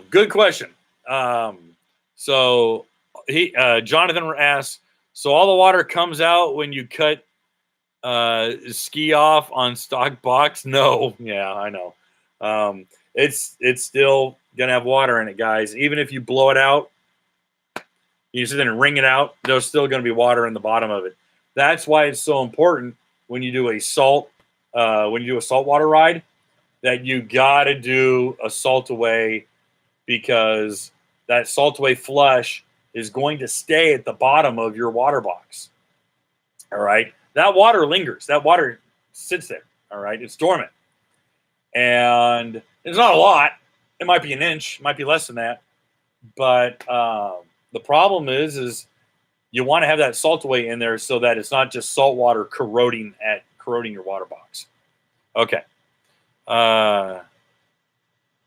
Good question. So Jonathan asked, so all the water comes out when you cut ski off on stock box? No. Yeah, I know. It's still gonna have water in it, guys. Even if you blow it out, you sit there and wring it out, there's still gonna be water in the bottom of it. That's why it's so important when you do a saltwater ride, that you gotta do a salt away, because that salt away flush is going to stay at the bottom of your water box. All right. That water lingers. That water sits there. All right. It's dormant. And it's not a lot. It might be an inch, might be less than that. But the problem is you want to have that salt away in there so that it's not just salt water corroding your water box. Okay.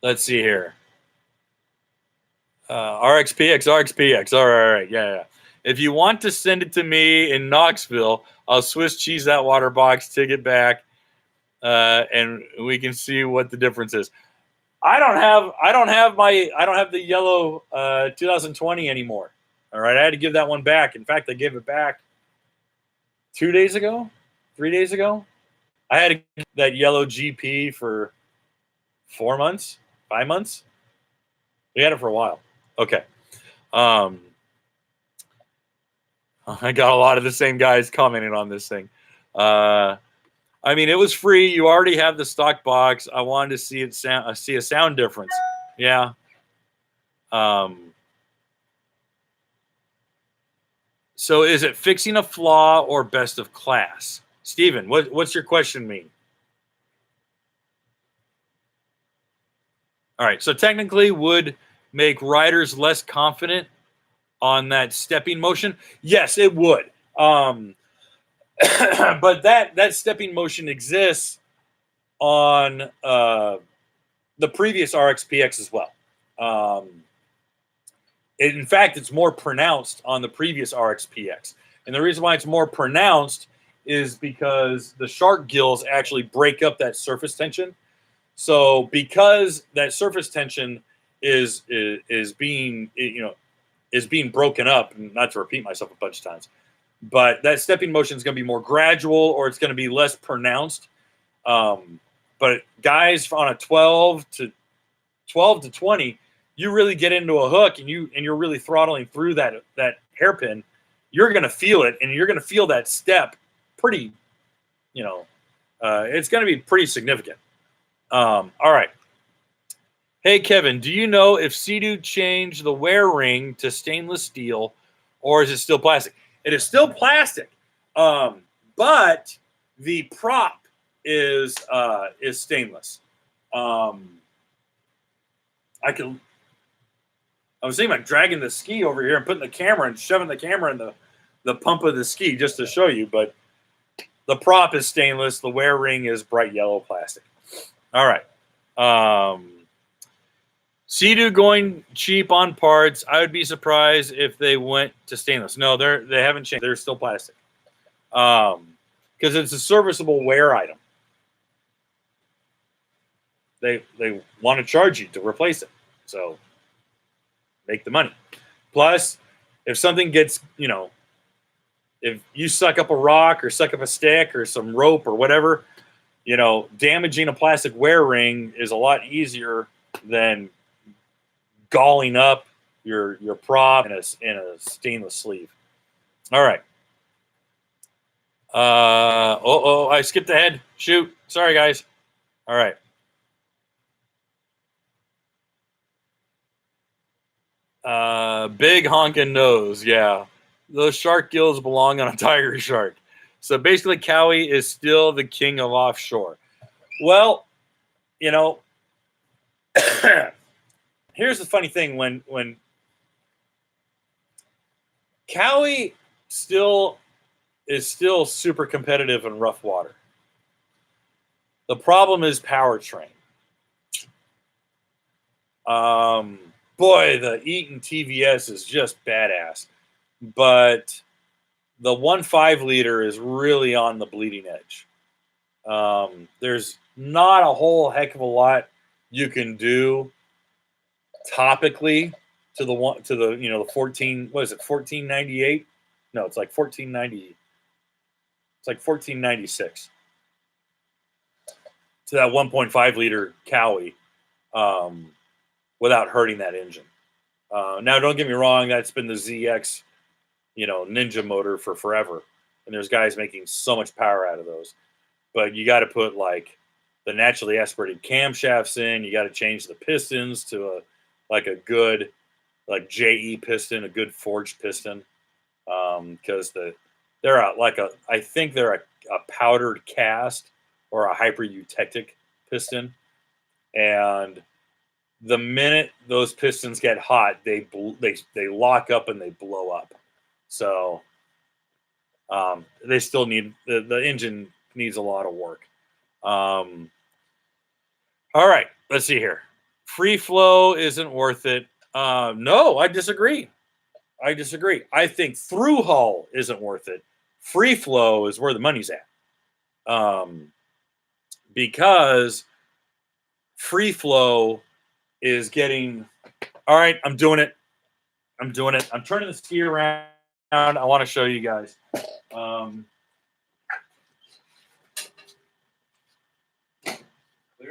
Let's see here. RXP-X. All right. Yeah. If you want to send it to me in Knoxville, I'll Swiss cheese that water box, take it back, and we can see what the difference is. I don't have the yellow 2020 anymore. All right, I had to give that one back. In fact, I gave it back 2 days ago, 3 days ago. I had that yellow GP for 4 months, 5 months. We had it for a while. Okay. I got a lot of the same guys commenting on this thing. I mean, it was free. You already have the stock box. I wanted to see see a sound difference. Yeah. So is it fixing a flaw or best of class? Steven, what's your question mean? All right. So technically would make riders less confident on that stepping motion? Yes, it would. But that stepping motion exists on the previous RXP-X as well. In fact, it's more pronounced on the previous RXP-X. And the reason why it's more pronounced is because the shark gills actually break up that surface tension. So because that surface tension is being broken up, and not to repeat myself a bunch of times, but that stepping motion is going to be more gradual, or it's going to be less pronounced. But guys on a 12 to 20, you really get into a hook and you're really throttling through that hairpin, you're going to feel it, and you're going to feel that step pretty, it's going to be pretty significant. All right. Hey, Kevin, do you know if Sea-Doo changed the wear ring to stainless steel, or is it still plastic? It is still plastic, but the prop is stainless. I was thinking about dragging the ski over here and putting the camera and shoving the camera in the pump of the ski just to show you, but the prop is stainless. The wear ring is bright yellow plastic. All right. Sea-Doo going cheap on parts. I would be surprised if they went to stainless. No, they haven't changed. They're still plastic. Because it's a serviceable wear item. They want to charge you to replace it. So make the money. Plus, if something gets, if you suck up a rock or suck up a stick or some rope or whatever, damaging a plastic wear ring is a lot easier than galling up your prop in a stainless sleeve. All right. I skipped ahead. Shoot. Sorry, guys. All right. Big honking nose. Yeah. Those shark gills belong on a tiger shark. So basically, Cowie is still the king of offshore. Well, here's the funny thing. When Cowie is still super competitive in rough water. The problem is powertrain. Boy, the Eaton TVS is just badass. But the 1.5 liter is really on the bleeding edge. There's not a whole heck of a lot you can do topically to the 14. What is it? 1498? No, it's like 1490. It's like 1496 to that 1.5 liter Cowie, without hurting that engine. Now, don't get me wrong. That's been the ZX, Ninja motor for forever, and there's guys making so much power out of those. But you got to put like the naturally aspirated camshafts in. You got to change the pistons to a good JE piston, a good forged piston, because I think they're a powdered cast or a hyper-eutectic piston, and the minute those pistons get hot, they lock up and they blow up. So they still need the engine needs a lot of work. All right, let's see here. Free flow isn't worth it. No, I disagree. I think through hull isn't worth it. Free flow is where the money's at. because free flow is getting, all right, I'm doing it. I'm doing it. I'm turning the ski around. I want to show you guys. Clear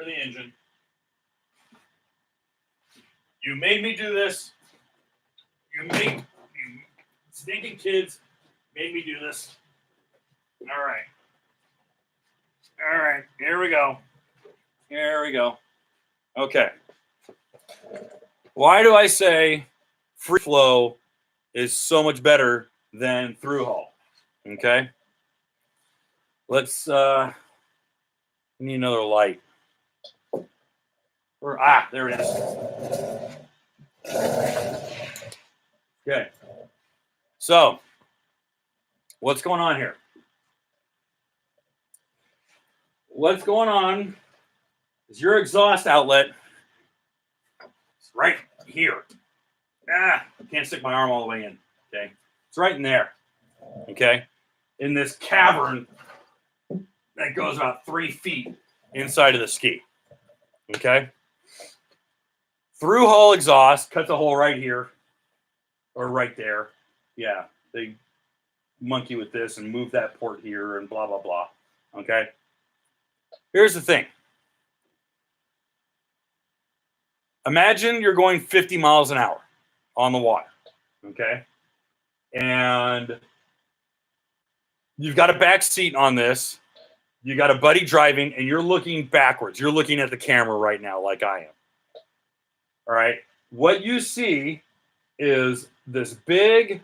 the engine. You made me do this. You stinking kids made me do this. All right. All right. Here we go. Here we go. Okay. Why do I say free flow is so much better than through haul? Okay. Let's need another light. There it is. Okay. So, what's going on here? What's going on is your exhaust outlet is right here. I can't stick my arm all the way in. Okay. It's right in there. Okay. In this cavern that goes about 3 feet inside of the ski. Okay. Through hull exhaust cuts a hole right here or right there. Yeah. They monkey with this and move that port here and blah, blah, blah. Okay. Here's the thing. Imagine you're going 50 miles an hour on the water. Okay. And you've got a back seat on this. You got a buddy driving and you're looking backwards. You're looking at the camera right now like I am. All right. What you see is this big,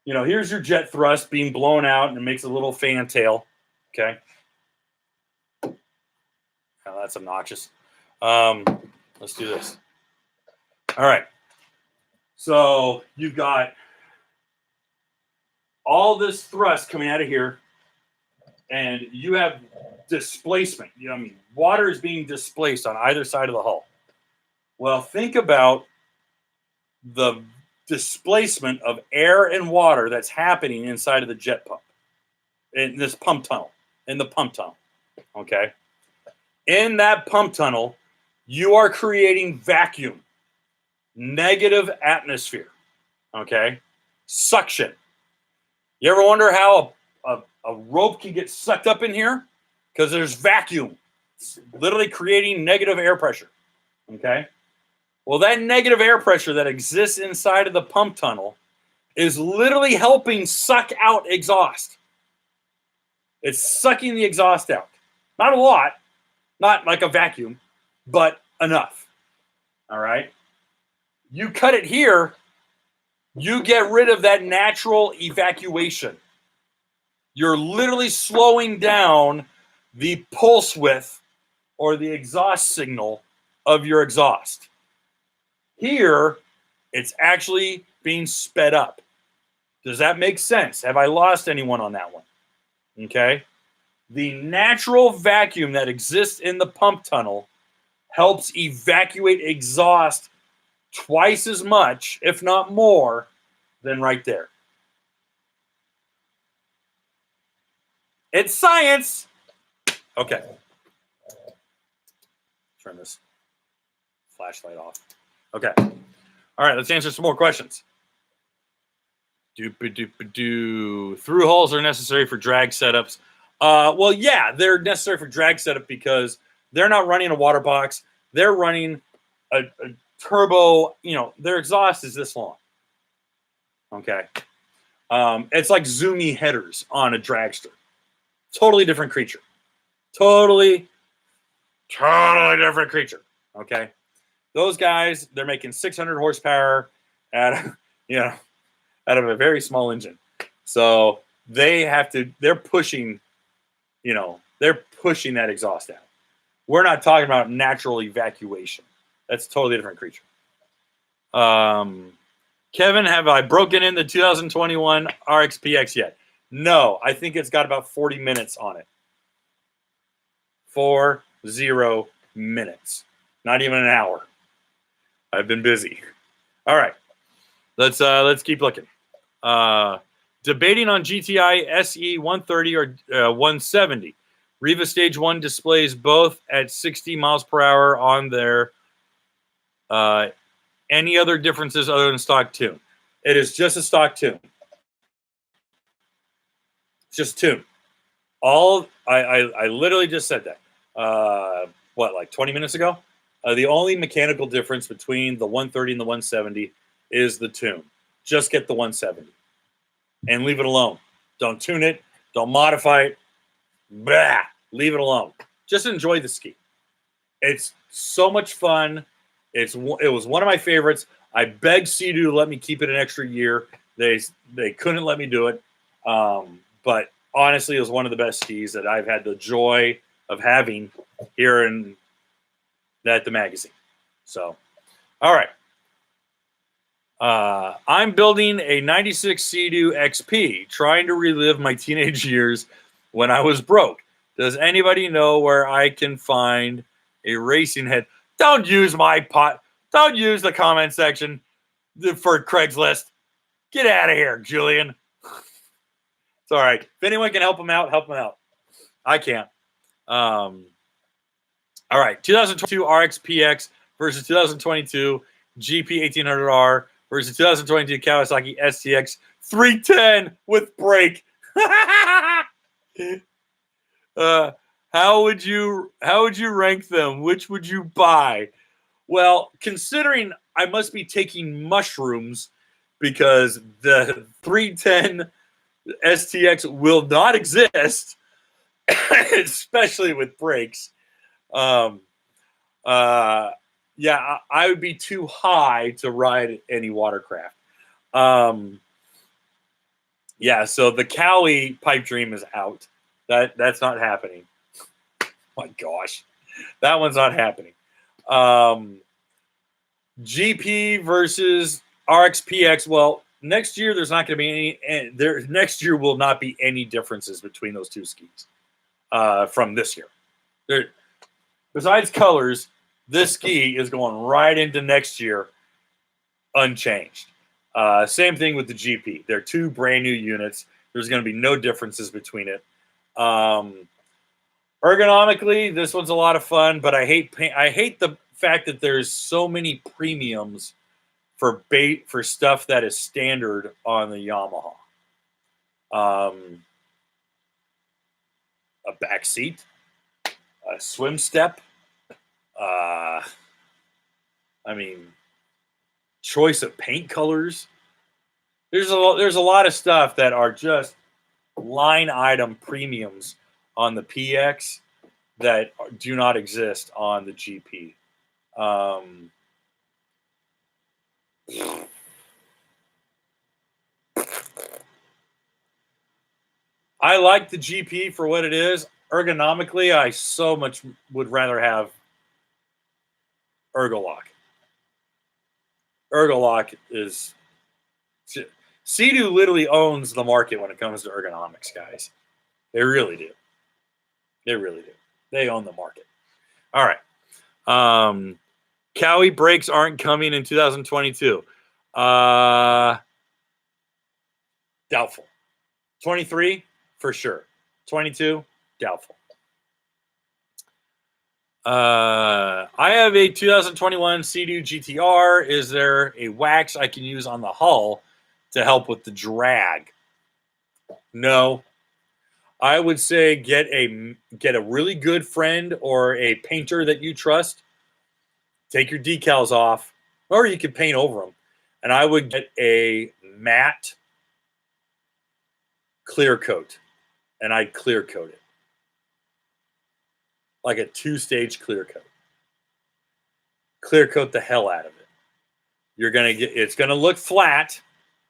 here's your jet thrust being blown out and it makes a little fan tail. Okay. Oh, that's obnoxious. Let's do this. All right. So you've got all this thrust coming out of here and you have displacement. Water is being displaced on either side of the hull. Well, think about the displacement of air and water that's happening inside of the jet pump, in this pump tunnel, okay? In that pump tunnel, you are creating vacuum, negative atmosphere, okay? Suction. You ever wonder how a rope can get sucked up in here? Because there's vacuum. It's literally creating negative air pressure, okay? Well, that negative air pressure that exists inside of the pump tunnel is literally helping suck out exhaust. It's sucking the exhaust out. Not a lot, not like a vacuum, but enough. All right? You cut it here, you get rid of that natural evacuation. You're literally slowing down the pulse width or the exhaust signal of your exhaust. Here, it's actually being sped up. Does that make sense? Have I lost anyone on that one? Okay. The natural vacuum that exists in the pump tunnel helps evacuate exhaust twice as much, if not more, than right there. It's science. Okay. Turn this flashlight off. Okay. All right, let's answer some more questions. Through hulls are necessary for drag setups. Well, yeah, they're necessary for drag setup because they're not running a water box. They're running a turbo, their exhaust is this long. Okay. It's like zoomy headers on a dragster. Totally different creature. Totally different creature. Okay. Those guys, they're making 600 horsepower out of a very small engine. So they're pushing that exhaust out. We're not talking about natural evacuation. That's a totally different creature. Kevin, have I broken in the 2021 RXP-X yet? No, I think it's got about 40 minutes on it. 40 minutes. Not even an hour. I've been busy. All right. Let's keep looking. Debating on GTI SE 130 or 170. Riva Stage 1 displays both at 60 miles per hour on their any other differences other than stock tune? It is just a stock tune. It's just tune. I literally just said that. Like 20 minutes ago? The only mechanical difference between the 130 and the 170 is the tune. Just get the 170 and leave it alone. Don't tune it. Don't modify it. Bah, leave it alone. Just enjoy the ski. It's so much fun. It was one of my favorites. I begged Sea-Doo to let me keep it an extra year. They couldn't let me do it. But honestly, it was one of the best skis that I've had the joy of having here at the magazine. So, all right. I'm building a 96 Sea-Doo XP, trying to relive my teenage years when I was broke. Does anybody know where I can find a racing head? Don't use Don't use the comment section for Craigslist. Get out of here, Julian. It's all right. If anyone can help him out, help him out. I can't. All right. 2022 RXP-X versus 2022 GP 1800R versus 2022 Kawasaki STX 310 with brake. How would you rank them? Which would you buy? Well, considering I must be taking mushrooms because the 310 STX will not exist, especially with brakes. Yeah, I would be too high to ride any watercraft. Yeah, so the Cowie pipe dream is out. That's not happening. My gosh, that one's not happening. GP versus RXP-X. Well, next year there's not going to be any. Next year will not be any differences between those two skis from this year. Besides colors, this ski is going right into next year unchanged. Same thing with the GP. They're two brand new units. There's going to be no differences between it. Ergonomically, this one's a lot of fun, but I hate the fact that there's so many premiums for stuff that is standard on the Yamaha. A back seat, a swim step. Choice of paint colors. There's a lot of stuff that are just line item premiums on the PX that do not exist on the GP. I like the GP for what it is. Ergonomically, I so much would rather have Ergolock. Ergolock is... Sea-Doo literally owns the market when it comes to ergonomics, guys. They really do. They really do. They own the market. All right. Cowie brakes aren't coming in 2022. Doubtful. 23, for sure. 22, doubtful. I have a 2021 Sea-Doo GTR. Is there a wax I can use on the hull to help with the drag? No. I would say get a really good friend or a painter that you trust. Take your decals off, or you can paint over them. And I would get a matte clear coat, and I'd clear coat it. Like a 2-stage clear coat. Clear coat the hell out of it. It's gonna look flat,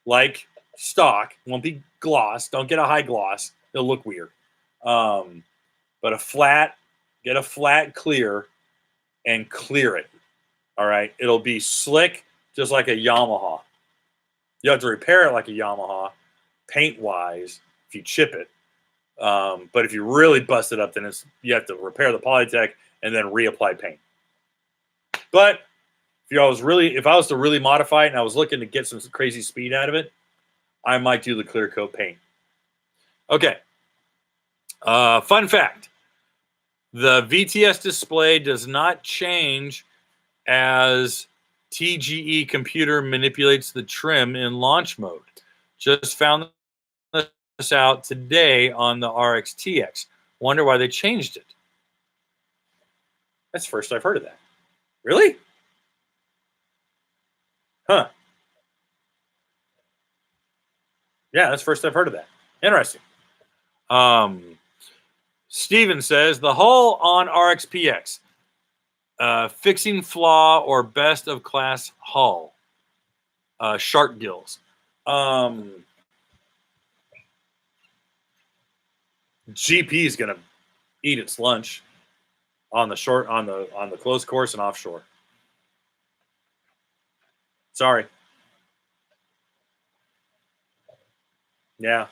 like stock. Won't be gloss. Don't get a high gloss. It'll look weird. But get a flat clear and clear it. All right. It'll be slick, just like a Yamaha. You have to repair it like a Yamaha, paint-wise, if you chip it. But if you really bust it up, then you have to repair the Polytech and then reapply paint. But if I was to really modify it and I was looking to get some crazy speed out of it, I might do the clear coat paint. Okay. Fun fact. The VTS display does not change as TGE computer manipulates the trim in launch mode. Just found this out today on the RXP-X. Wonder why they changed it. That's the first I've heard of that. Really? Huh. Yeah, that's the first I've heard of that. Interesting. Steven says, the hull on RXP-X. Fixing flaw or best of class hull. Shark gills. GP is going to eat its lunch on the closed course and offshore. Sorry. Yeah.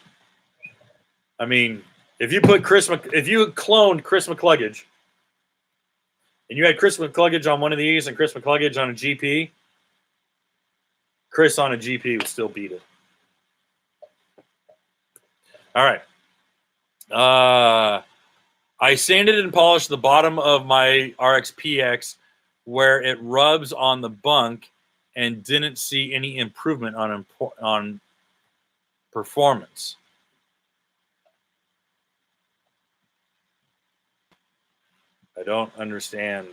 I mean, if you cloned Chris McCluggage and you had Chris McCluggage on one of these and Chris McCluggage on a GP, Chris on a GP would still beat it. All right. I sanded and polished the bottom of my RXP-X where it rubs on the bunk and didn't see any improvement on performance. I don't understand.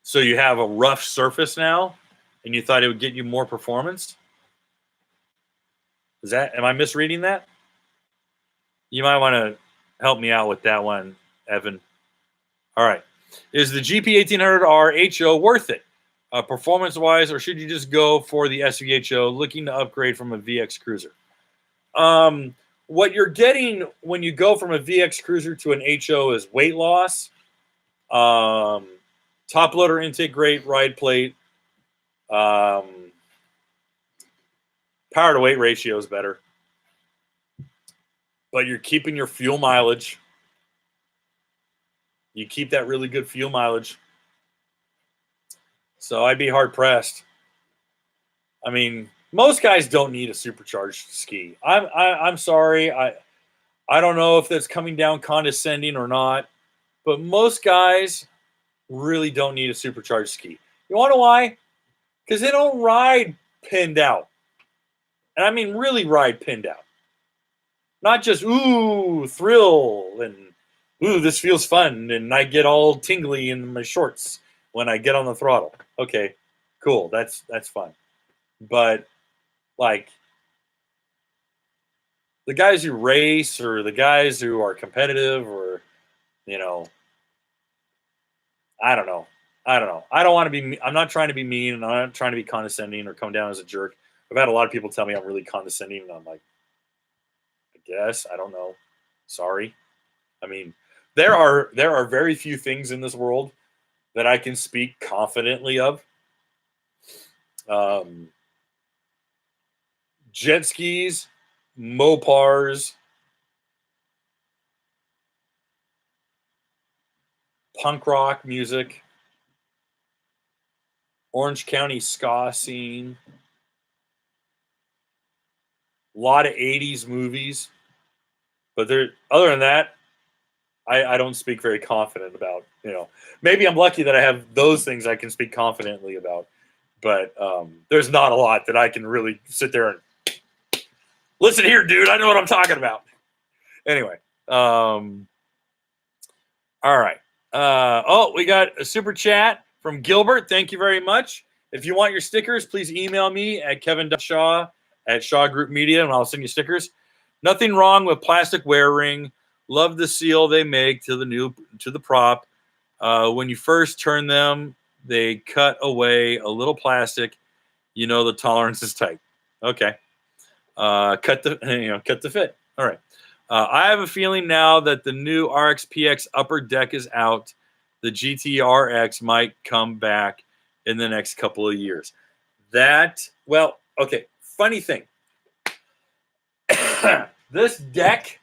So you have a rough surface now, and you thought it would get you more performance? Am I misreading that? You might want to help me out with that one, Evan. All right. Is the GP1800R HO worth it, performance-wise, or should you just go for the SVHO looking to upgrade from a VX Cruiser? What you're getting when you go from a VX Cruiser to an HO is weight loss, top loader intake rate, ride plate, power to weight ratio is better, but you're keeping your fuel mileage. You keep that really good fuel mileage. So I'd be hard pressed. I mean, most guys don't need a supercharged ski. I'm sorry. I don't know if that's coming down condescending or not, but most guys really don't need a supercharged ski. You want to know why? Because they don't ride pinned out. And I mean really ride pinned out. Not just, ooh, thrill, and ooh, this feels fun, and I get all tingly in my shorts when I get on the throttle. Okay, cool, that's fun. But, like, the guys who race or the guys who are competitive or, you know, I don't know. I don't want to be, I'm not trying to be mean, and I'm not trying to be condescending or come down as a jerk. I've had a lot of people tell me I'm really condescending, and I'm like, I guess, I don't know. Sorry. I mean, there are very few things in this world that I can speak confidently of. Jet skis, Mopars, punk rock music, Orange County ska scene, a lot of 80s movies. But other than that, I don't speak very confident about, you know. Maybe I'm lucky that I have those things I can speak confidently about. But there's not a lot that I can really sit there and listen here, dude. I know what I'm talking about. Anyway. All right. We got a super chat from Gilbert. Thank you very much. If you want your stickers, please email me at kevin.shaw@Shaw Group Media, and I'll send you stickers. Nothing wrong with plastic wear ring. Love the seal they make to the prop. When you first turn them, they cut away a little plastic. You know the tolerance is tight. Okay. Cut the fit. All right. I have a feeling now that the new RXP-X upper deck is out. The GTRX might come back in the next couple of years. Okay. Funny thing. This deck,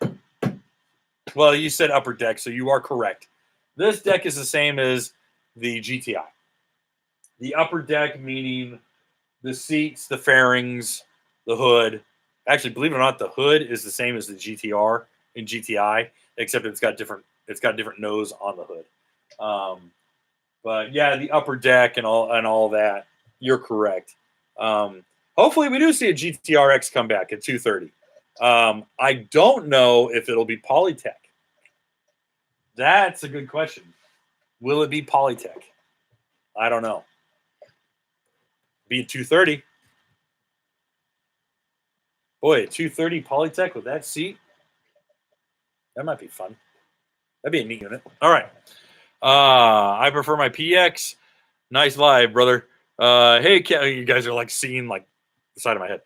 well, you said upper deck, so you are correct. This deck is the same as the GTI. The upper deck meaning the seats, the fairings, the hood. Actually, believe it or not, the hood is the same as the GTR and GTI. except it's got different nose on the hood. But yeah, the upper deck and all that. You're correct. Hopefully, we do see a GTRX come back at 230. I don't know if it'll be Polytech. That's a good question. Will it be Polytech? I don't know. Be 230. Boy, 230 Polytech with that seat. That might be fun. That'd be a neat unit. All right. I prefer my PX. Nice live, brother. Hey, you guys are like seeing like the side of my head.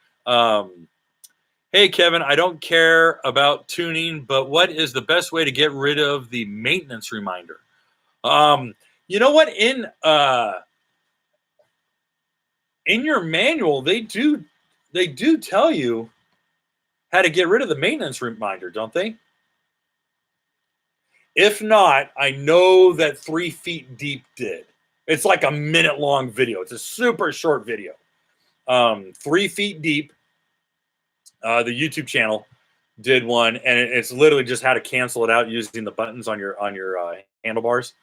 Hey, Kevin, I don't care about tuning, but what is the best way to get rid of the maintenance reminder? You know what? In your manual, they do tell you how to get rid of the maintenance reminder, don't they? If not, I know that 3 Feet Deep did. It's like a minute-long video. It's a super short video. 3 Feet Deep, the YouTube channel, did one, and it's literally just how to cancel it out using the buttons on your handlebars,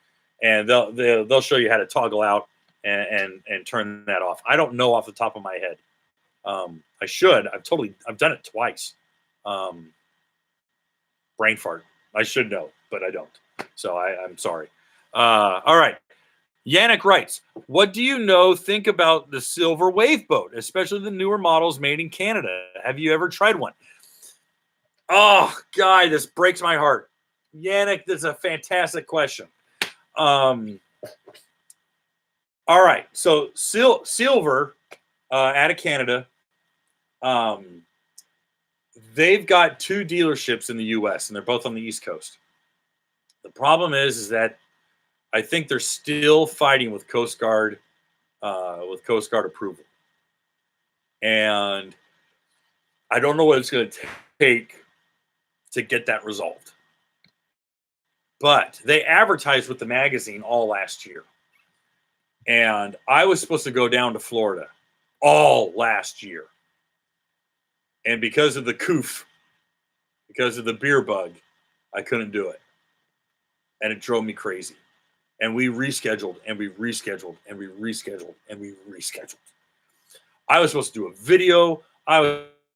and they'll show you how to toggle out and turn that off. I don't know off the top of my head. I should. I've done it twice. Brain fart. I should know, but I don't. So I'm sorry. All right. Yannick writes, what do you think about the silver wave boat, especially the newer models made in Canada? Have you ever tried one? Oh, guy, this breaks my heart. Yannick, this is a fantastic question. All right. So silver out of Canada, they've got 2 dealerships in the U.S., and they're both on the East Coast. The problem is that I think they're still fighting with Coast Guard approval. And I don't know what it's going to take to get that resolved. But they advertised with the magazine all last year. And I was supposed to go down to Florida all last year. And because of the coof, because of the beer bug, I couldn't do it. And it drove me crazy. And we rescheduled, and we rescheduled, and we rescheduled, and we rescheduled. I was supposed to do a video. I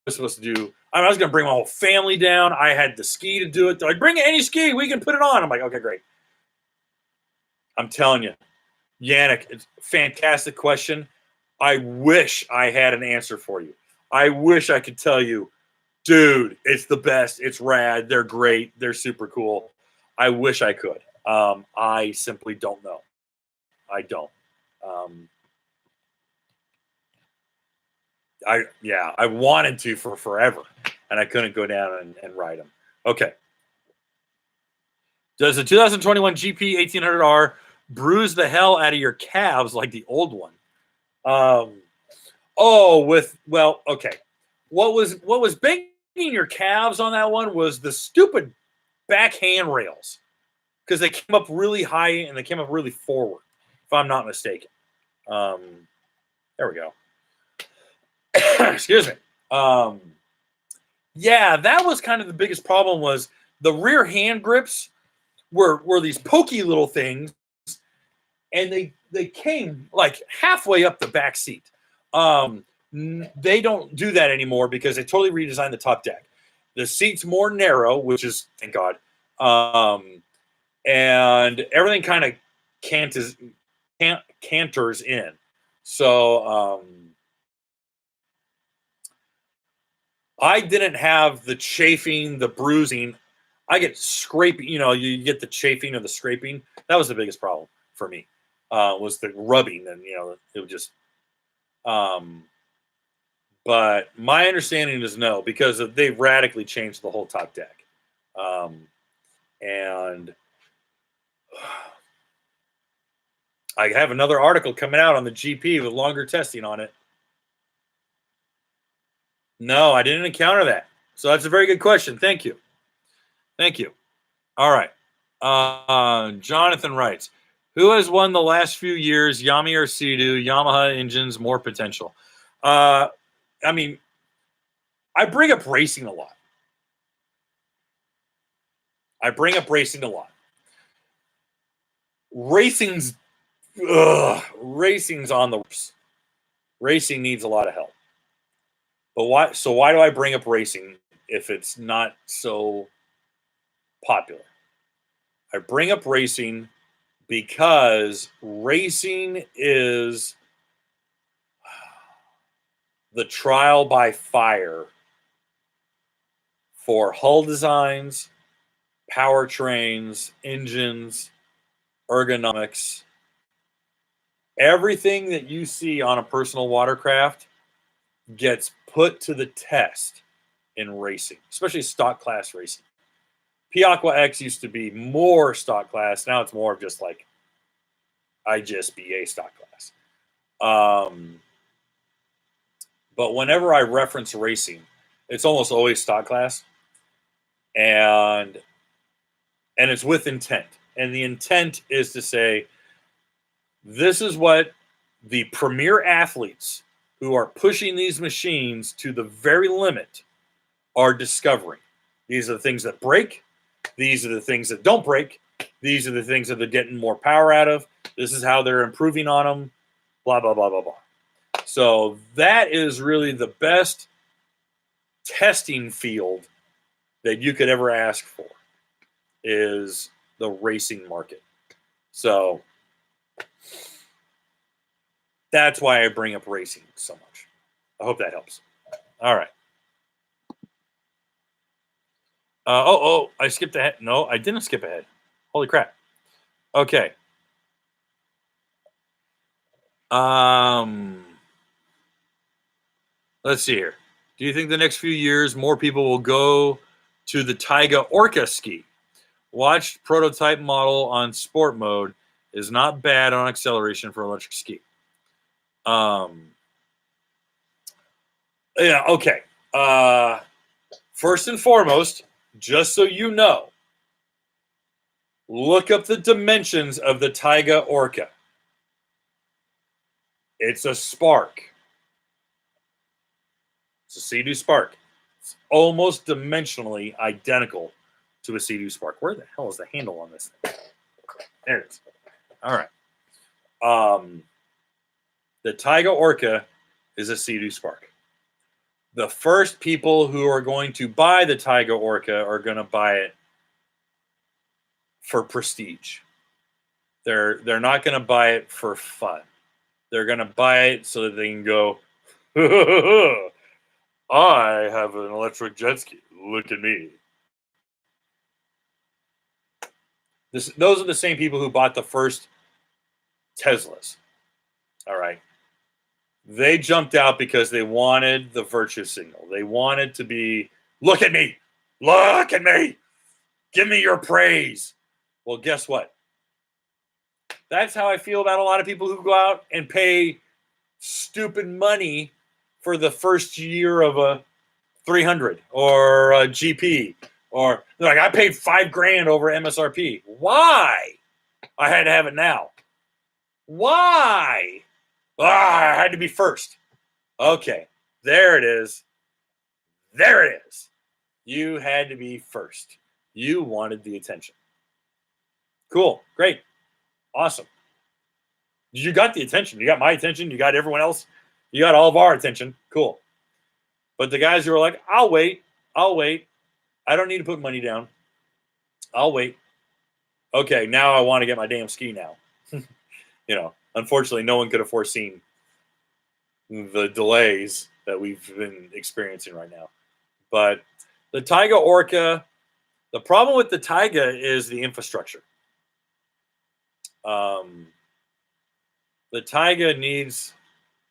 was going to bring my whole family down. I had the ski to do it. They're like, bring any ski. We can put it on. I'm like, okay, great. I'm telling you, Yannick, it's a fantastic question. I wish I had an answer for you. I wish I could tell you, dude, it's the best. It's rad. They're great. They're super cool. I wish I could. I simply don't know. I don't. I wanted to for forever, and I couldn't go down and ride them. Okay. Does the 2021 GP 1800R bruise the hell out of your calves like the old one? Okay. What was banging your calves on that one was the stupid back handrails, because they came up really high and they came up really forward, if I'm not mistaken. There we go. Excuse me. Yeah, that was kind of the biggest problem. Was the rear hand grips were these pokey little things, and they came like halfway up the back seat. They don't do that anymore because they totally redesigned the top deck. The seat's more narrow, which is, thank God. And everything kind of canters in. So I didn't have the chafing, the bruising. I get scraping, you get the chafing or the scraping. That was the biggest problem for me, was the rubbing. And, it would just, but my understanding is no, because they radically changed the whole top deck. And I have another article coming out on the GP with longer testing on it. No, I didn't encounter that. So that's a very good question. Thank you. Thank you. All right. Jonathan writes, who has won the last few years, Yami or Sea-Doo? Yamaha engines, more potential. I bring up racing a lot. I bring up racing a lot. Racing's on the ropes. Racing needs a lot of help. But why? So why do I bring up racing if it's not so popular? I bring up racing because racing is the trial by fire for hull designs, powertrains, engines, ergonomics. Everything that you see on a personal watercraft gets put to the test in racing, especially stock class racing. P-Aqua-X used to be more stock class. Now it's more of just like IGSBA stock class. But whenever I reference racing, it's almost always stock class. And it's with intent. And the intent is to say, this is what the premier athletes who are pushing these machines to the very limit are discovering. These are the things that break. These are the things that don't break. These are the things that they're getting more power out of. This is how they're improving on them. Blah, blah, blah, blah, blah. So that is really the best testing field that you could ever ask for, is the racing market. So that's why I bring up racing so much. I hope that helps. All right. I skipped ahead. No, I didn't skip ahead. Holy crap. Okay. Let's see here. Do you think the next few years more people will go to the Taiga Orca ski? Watched prototype model on sport mode is not bad on acceleration for electric ski. Yeah, okay. First and foremost, just so you know, look up the dimensions of the Taiga Orca. It's a Spark. It's a Sea-Doo Spark. It's almost dimensionally identical to a Sea-Doo Spark. Where the hell is the handle on this thing? There it is. All right. The Taiga Orca is a Sea-Doo Spark. The first people who are going to buy the Taiga Orca are going to buy it for prestige. They're not going to buy it for fun. They're going to buy it so that they can go, I have an electric jet ski. Look at me. Those are the same people who bought the first Teslas. All right. They jumped out because they wanted the virtue signal. They wanted to be, look at me. Look at me. Give me your praise. Well, guess what? That's how I feel about a lot of people who go out and pay stupid money for the first year of a 300 or a GP. Or like, I paid $5,000 over MSRP. Why? I had to have it now. Why? I had to be first. Okay, there it is. There it is. You had to be first. You wanted the attention. Cool. Great. Awesome. You got the attention. You got my attention. You got everyone else. You got all of our attention. Cool. But the guys who are like, I'll wait. I don't need to put money down. I'll wait. Okay, now I want to get my damn ski now. Unfortunately, no one could have foreseen the delays that we've been experiencing right now. But the Taiga Orca, the problem with the Taiga is the infrastructure. The Taiga needs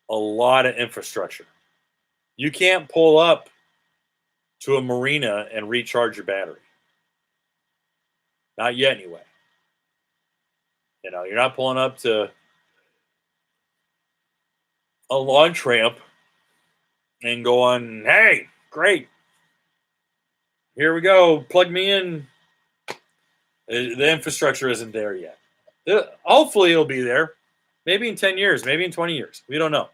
a lot of infrastructure. You can't pull up to a marina and recharge your battery. Not yet, anyway. You're not pulling up to a launch ramp and going, hey, great. Here we go. Plug me in. The infrastructure isn't there yet. Hopefully it'll be there. Maybe in 10 years, maybe in 20 years. We don't know.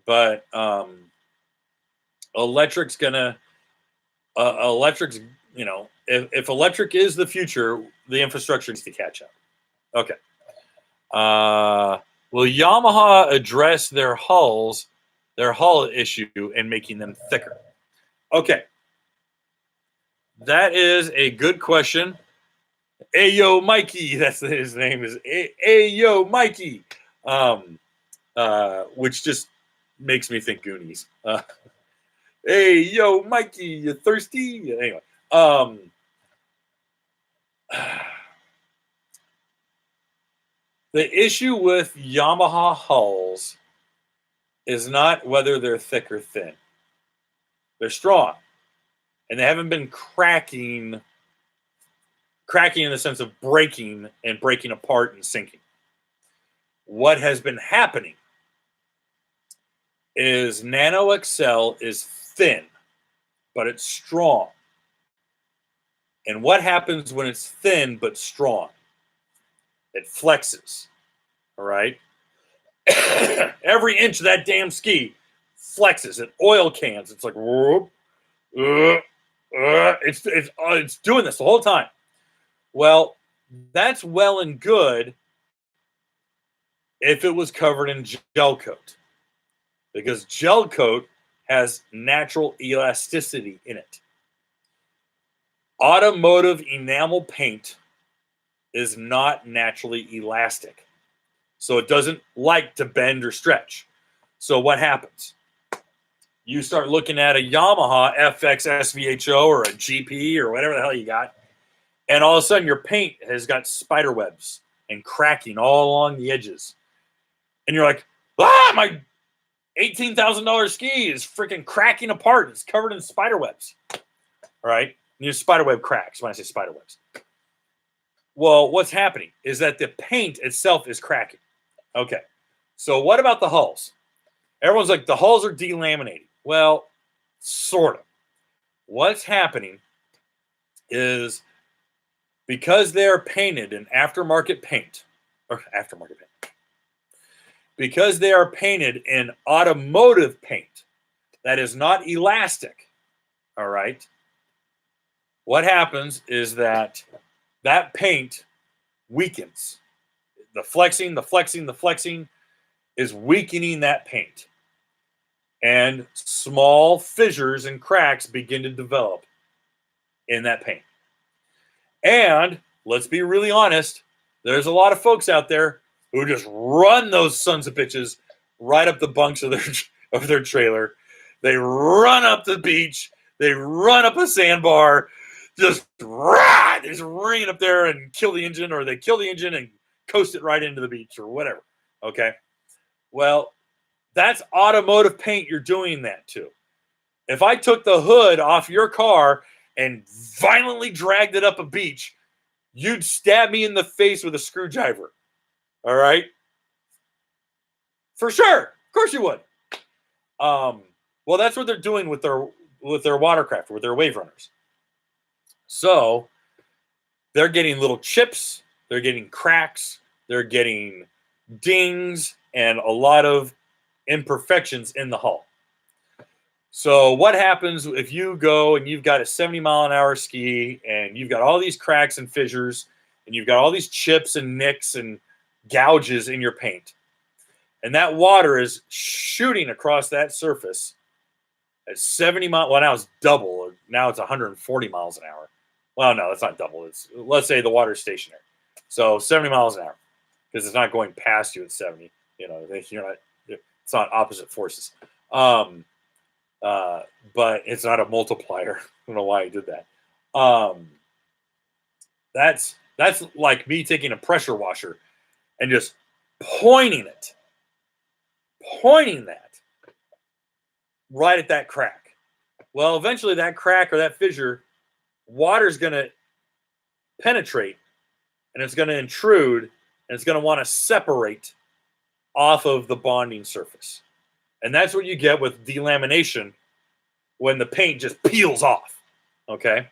But electric's, if electric is the future, the infrastructure needs to catch up. Okay. Will Yamaha address their hull issue and making them thicker? Okay. That is a good question. Ayo Mikey, that's his name is Ayo Mikey, which just makes me think Goonies. Hey yo Mikey, you thirsty? Anyway, the issue with Yamaha hulls is not whether they're thick or thin. They're strong, and they haven't been cracking in the sense of breaking apart and sinking. What has been happening is Nano XL is thin, but it's strong. And what happens when it's thin but strong? It flexes, all right? Every inch of that damn ski flexes. It oil cans. It's like, it's doing this the whole time. Well, that's well and good if it was covered in gel coat, because gel coat has natural elasticity in it. Automotive enamel paint is not naturally elastic, so it doesn't like to bend or stretch. So what happens? You start looking at a Yamaha FX SVHO or a GP or whatever the hell you got, and all of a sudden your paint has got spider webs and cracking all along the edges. And you're like, my $18,000 ski is freaking cracking apart. It's covered in spider webs. All right? And your spider web cracks when I say spider webs. Well, what's happening is that the paint itself is cracking. Okay. So what about the hulls? Everyone's like, the hulls are delaminating. Well, sort of. What's happening is because they're painted in aftermarket paint, because they are painted in automotive paint that is not elastic, all right, what happens is that paint weakens. The flexing is weakening that paint. And small fissures and cracks begin to develop in that paint. And let's be really honest, there's a lot of folks out there who just run those sons of bitches right up the bunks of their trailer. They run up the beach. They run up a sandbar. Just ring it up there and kill the engine, or they kill the engine and coast it right into the beach or whatever. Okay? Well, that's automotive paint you're doing that to. If I took the hood off your car and violently dragged it up a beach, you'd stab me in the face with a screwdriver. All right? For sure. Of course you would. Well, that's what they're doing with their watercraft, with their wave runners. So they're getting little chips, they're getting cracks, they're getting dings, and a lot of imperfections in the hull. So what happens if you go and you've got a 70-mile-an-hour ski and you've got all these cracks and fissures and you've got all these chips and nicks and gouges in your paint, and that water is shooting across that surface at 70 miles. Well, now it's double. Now it's 140 miles an hour. Well, no, that's not double. Let's say the water's stationary. So 70 miles an hour, because it's not going past you at 70. It's not opposite forces. But it's not a multiplier. I don't know why I did that. That's like me taking a pressure washer and just pointing that right at that crack. Well, eventually that crack or that fissure, water's going to penetrate, and it's going to intrude, and it's going to want to separate off of the bonding surface. And that's what you get with delamination when the paint just peels off, okay?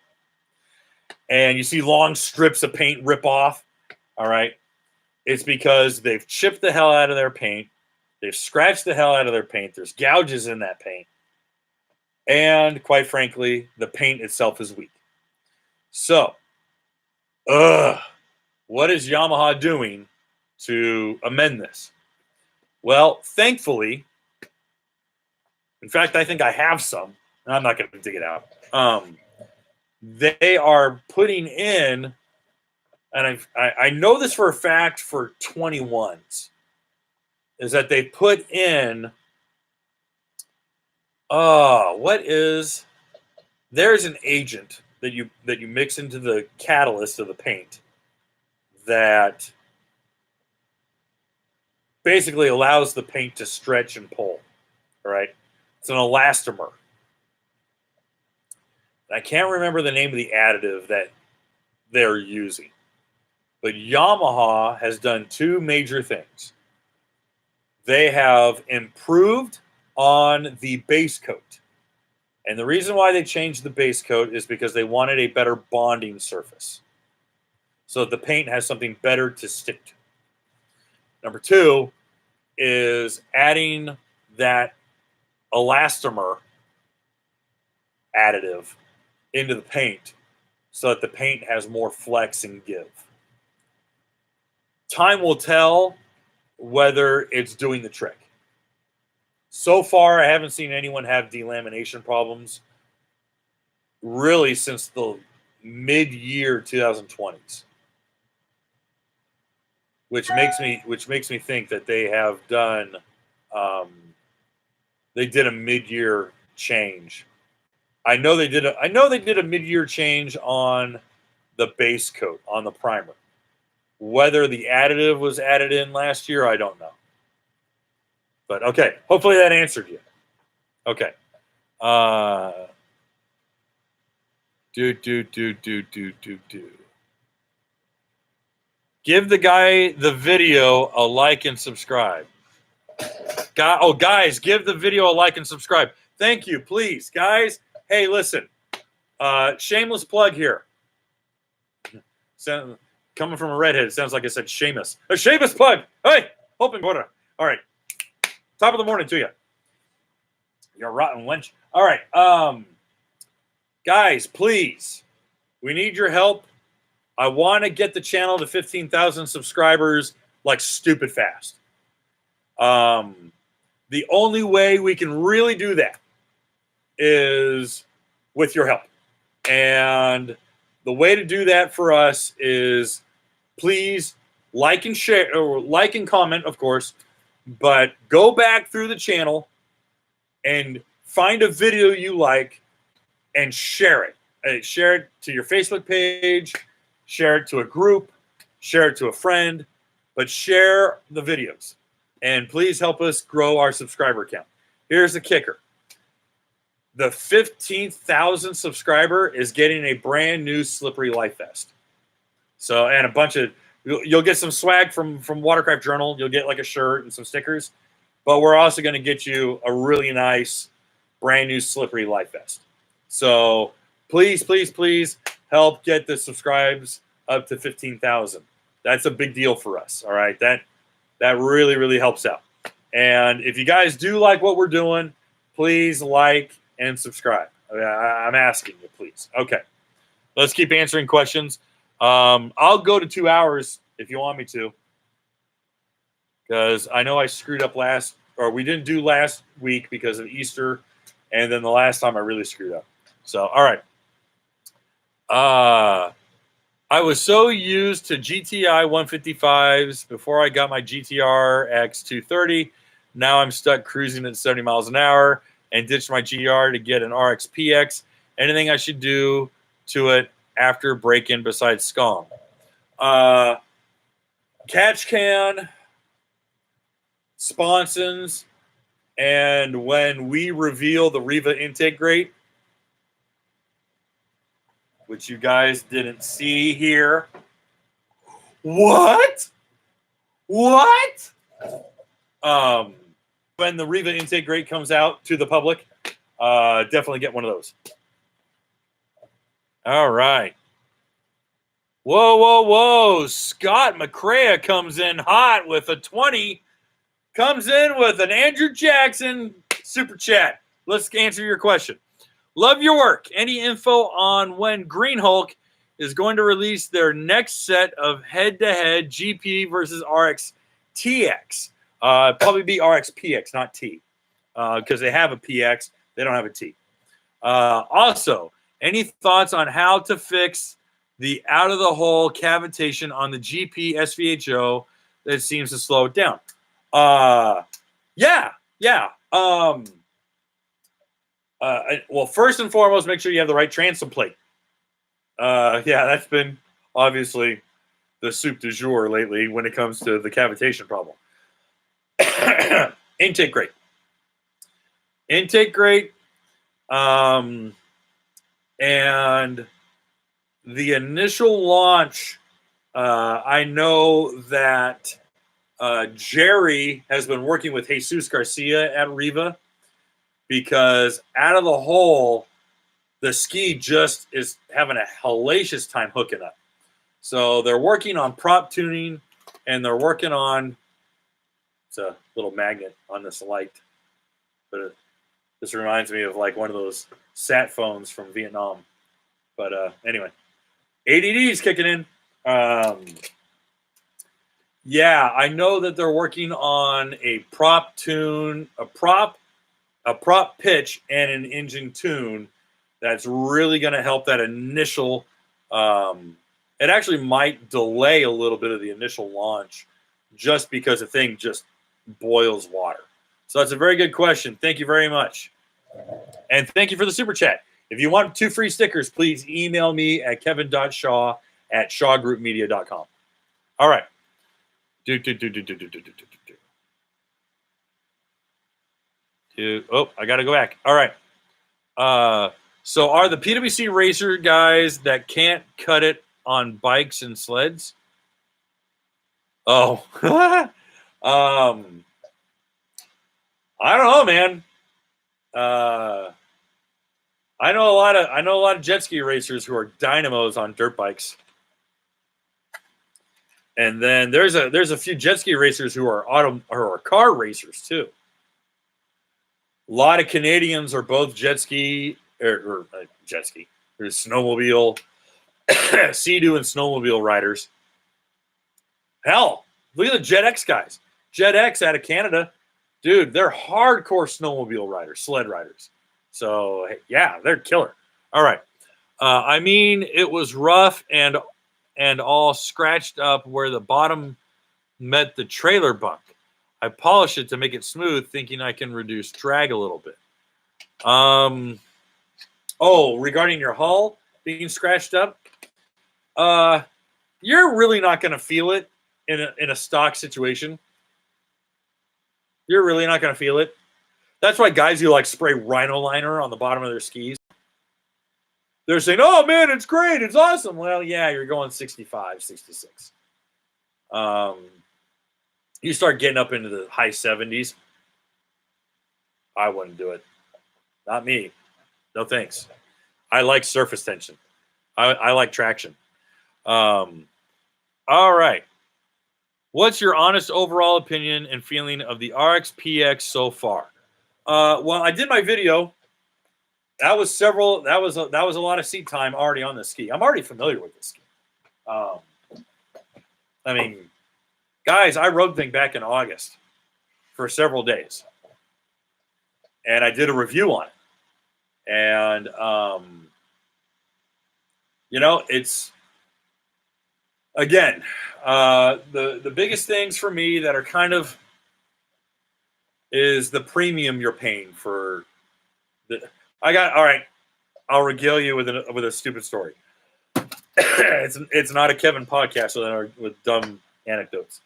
And you see long strips of paint rip off, all right? It's because they've chipped the hell out of their paint. They've scratched the hell out of their paint. There's gouges in that paint. And quite frankly, the paint itself is weak. So, what is Yamaha doing to amend this? Well, thankfully, in fact, I think I have some. I'm not going to dig it out. They are putting in, and I know this for a fact for 21s, is that they put in, there's an agent that you mix into the catalyst of the paint that basically allows the paint to stretch and pull. All right, it's an elastomer. I can't remember the name of the additive that they're using, but Yamaha has done two major things. They have improved on the base coat. And the reason why they changed the base coat is because they wanted a better bonding surface, so the paint has something better to stick to. Number two is adding that elastomer additive into the paint so that the paint has more flex and give. Time will tell whether it's doing the trick. So far, I haven't seen anyone have delamination problems really since the mid-year 2020s, which makes me think that they have done they did a mid-year change. I know they did a mid-year change on the base coat, on the primer. Whether the additive was added in last year, I don't know. But okay, hopefully that answered you. Okay. Give the guy the video a like and subscribe. Guys, give the video a like and subscribe. Thank you, please, guys. Hey, listen. Shameless plug here. Coming from a redhead, it sounds like I said Seamus. A Seamus plug. Hey, open quarter. All right. Top of the morning to you. You're a rotten wench. All right. Guys, please. We need your help. I want to get the channel to 15,000 subscribers like stupid fast. The only way we can really do that is with your help. And the way to do that for us is please like and share, or like and comment, of course, but go back through the channel and find a video you like and share it. Share it to your Facebook page, share it to a group, share it to a friend, but share the videos. And please help us grow our subscriber count. Here's the kicker. The 15,000 subscriber is getting a brand new Slippery Life Vest. So, and a bunch of, you'll get some swag from Watercraft Journal. You'll get like a shirt and some stickers. But we're also going to get you a really nice brand new Slippery Life Vest. So please, please, please help get the subscribes up to 15,000. That's a big deal for us. All right. That really, really helps out. And if you guys do like what we're doing, please like and subscribe. I'm asking you, please. Okay. Let's keep answering questions. I'll go to 2 hours if you want me to, because I know I screwed up we didn't do last week because of Easter, and then the last time I really screwed up. So, all right. I was so used to GTI 155s before I got my GTR X 230. Now I'm stuck cruising at 70 miles an hour and ditched my GR to get an RXP-X. Anything I should do to it after break-in besides scum? Catch can, sponsons, and when we reveal the Riva intake grate, which you guys didn't see here. What? What? When the Riva intake grate comes out to the public, definitely get one of those. All right. Whoa, whoa, whoa. Scott McCrea comes in hot with a 20. Comes in with an Andrew Jackson super chat. Let's answer your question. Love your work. Any info on when Green Hulk is going to release their next set of head-to-head GP versus RX-TX. Probably be RXP-X, not T, because they have a PX. They don't have a T. Also, any thoughts on how to fix the out-of-the-hole cavitation on the GP SVHO that seems to slow it down? Yeah. Well, first and foremost, make sure you have the right transom plate. Yeah, that's been obviously the soup du jour lately when it comes to the cavitation problem. Intake great. And the initial launch, I know that Jerry has been working with Jesus Garcia at Riva, because out of the hole, the ski just is having a hellacious time hooking up. So they're working on prop tuning, and they're working on, it's a little magnet on this light, but this reminds me of like one of those sat phones from Vietnam. But anyway, ADD's kicking in. Yeah, I know that they're working on a prop tune, a prop pitch, and an engine tune that's really going to help that initial. It actually might delay a little bit of the initial launch just because the thing just boils water. So that's a very good question. Thank you very much. And thank you for the super chat. If you want 2 free stickers, please email me at kevin.shaw@shawgroupmedia.com. All right. Oh, I got to go back. All right. So are the PWC racer guys that can't cut it on bikes and sleds? Oh, I don't know, man. I know a lot of jet ski racers who are dynamos on dirt bikes, and then there's a few jet ski racers who are car racers too. A lot of Canadians are both jet ski. There's snowmobile, Sea-Doo and snowmobile riders. Hell, look at the Jet X guys. Jet X out of Canada, dude, they're hardcore snowmobile riders, sled riders. So yeah, they're killer. All right. I mean, it was rough and all scratched up where the bottom met the trailer bunk. I polished it to make it smooth, thinking I can reduce drag a little bit. Oh, regarding your hull being scratched up, you're really not going to feel it in a stock situation. You're really not going to feel it. That's why guys who like spray rhino liner on the bottom of their skis, they're saying, oh man, it's great, it's awesome. Well, yeah, you're going 65, 66. You start getting up into the high 70s. I wouldn't do it. Not me. No thanks. I like surface tension. I like traction. All right. What's your honest overall opinion and feeling of the RXP-X so far? Well, I did my video. That was a lot of seat time already on the ski. I'm already familiar with this ski. I mean, guys, I rode thing back in August for several days, and I did a review on it. And it's again the biggest things for me that are kind of is the premium you're paying for. All right. I'll regale you with a stupid story. It's not a Kevin podcast with dumb anecdotes.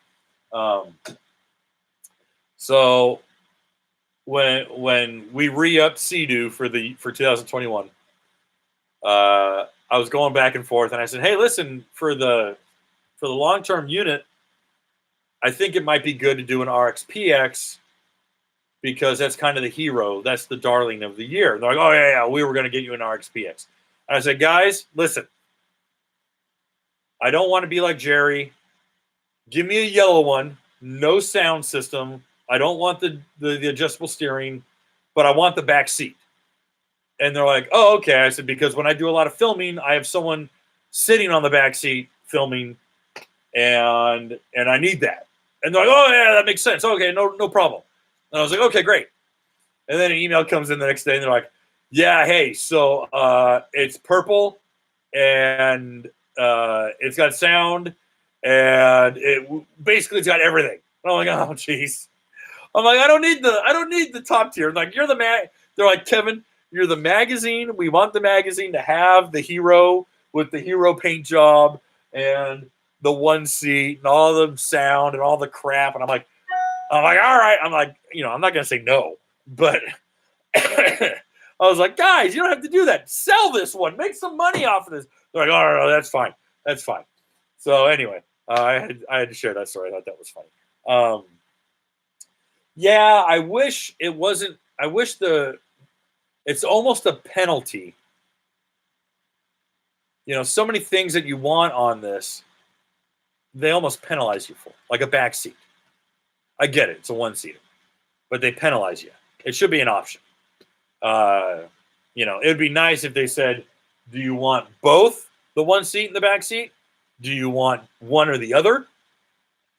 So when we re-upped Sea-Doo for 2021, I was going back and forth, and I said, "Hey, listen, for the long-term unit, I think it might be good to do an RXP-X because that's kind of the hero. That's the darling of the year." And they're like, "Oh yeah, we were going to get you an RXP-X." And I said, "Guys, listen, I don't want to be like Jerry. Give me a yellow one, no sound system. I don't want the adjustable steering, but I want the back seat." And they're like, "Oh, okay." I said, "Because when I do a lot of filming, I have someone sitting on the back seat filming, and I need that. And they're like, oh yeah, that makes sense. Okay, no problem. And I was like, okay, great. And then an email comes in the next day, and they're like, yeah, hey, so it's purple, and it's got sound, and it's got everything. And I'm like, oh jeez. I'm like, I don't need the top tier. I'm like, you're the man. They're like, Kevin, you're the magazine. We want the magazine to have the hero with the hero paint job and the one seat and all the sound and all the crap. And I'm like, all right. I'm like, I'm not gonna say no, but I was like, guys, you don't have to do that. Sell this one. Make some money off of this. They're like, oh no, that's fine. That's fine. So anyway, I had to share that story. I thought that was funny. Yeah, I wish it wasn't. I wish it's almost a penalty. So many things that you want on this, they almost penalize you for, like a back seat. I get it; it's a one-seater, but they penalize you. It should be an option. It would be nice if they said, "Do you want both the one seat and the back seat? Do you want one or the other?"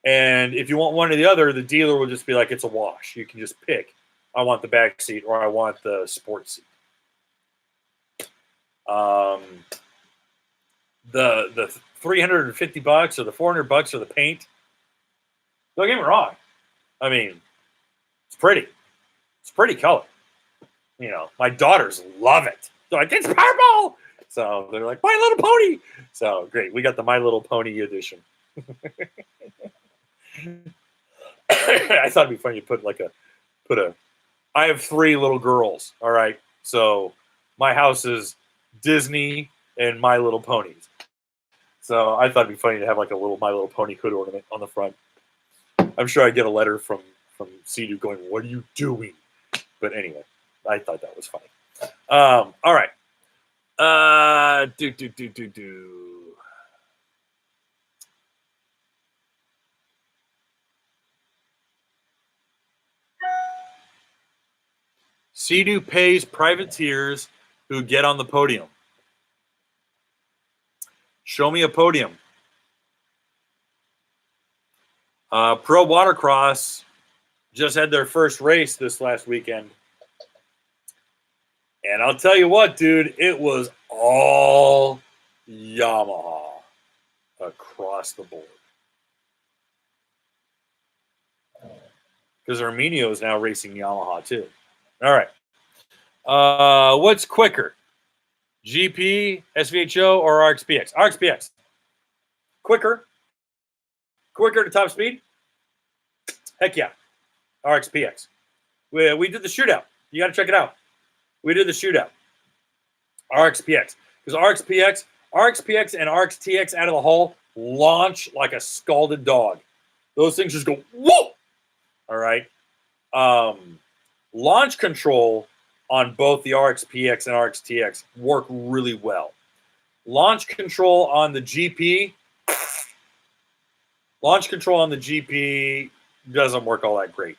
And if you want one or the other, the dealer will just be like, it's a wash. You can just pick. I want the back seat or I want the sports seat. The $350 or the $400 for the paint. Don't get me wrong. I mean, it's pretty. It's a pretty color. My daughters love it. They're like, it's purple. So they're like, My Little Pony. So great. We got the My Little Pony edition. I thought it'd be funny to put a. I have 3 little girls. All right, so my house is Disney and My Little Ponies. So I thought it'd be funny to have like a little My Little Pony hood ornament on the front. I'm sure I'd get a letter from Sea-Doo going, "What are you doing?" But anyway, I thought that was funny. All right. Sea-Doo pays privateers who get on the podium. Show me a podium. Pro Watercross just had their first race this last weekend. And I'll tell you what, dude, it was all Yamaha across the board. Because Arminio is now racing Yamaha too. All right. What's quicker? GP, SVHO, or RXP-X? RXP-X. Quicker to top speed? Heck yeah. RXP-X. We did the shootout. You got to check it out. We did the shootout. RXP-X. Because RXP-X and RXT-X out of the hole launch like a scalded dog. Those things just go, whoa! All right. Launch control on both the RXP-X and RXT-X work really well. Launch control on the GP doesn't work all that great.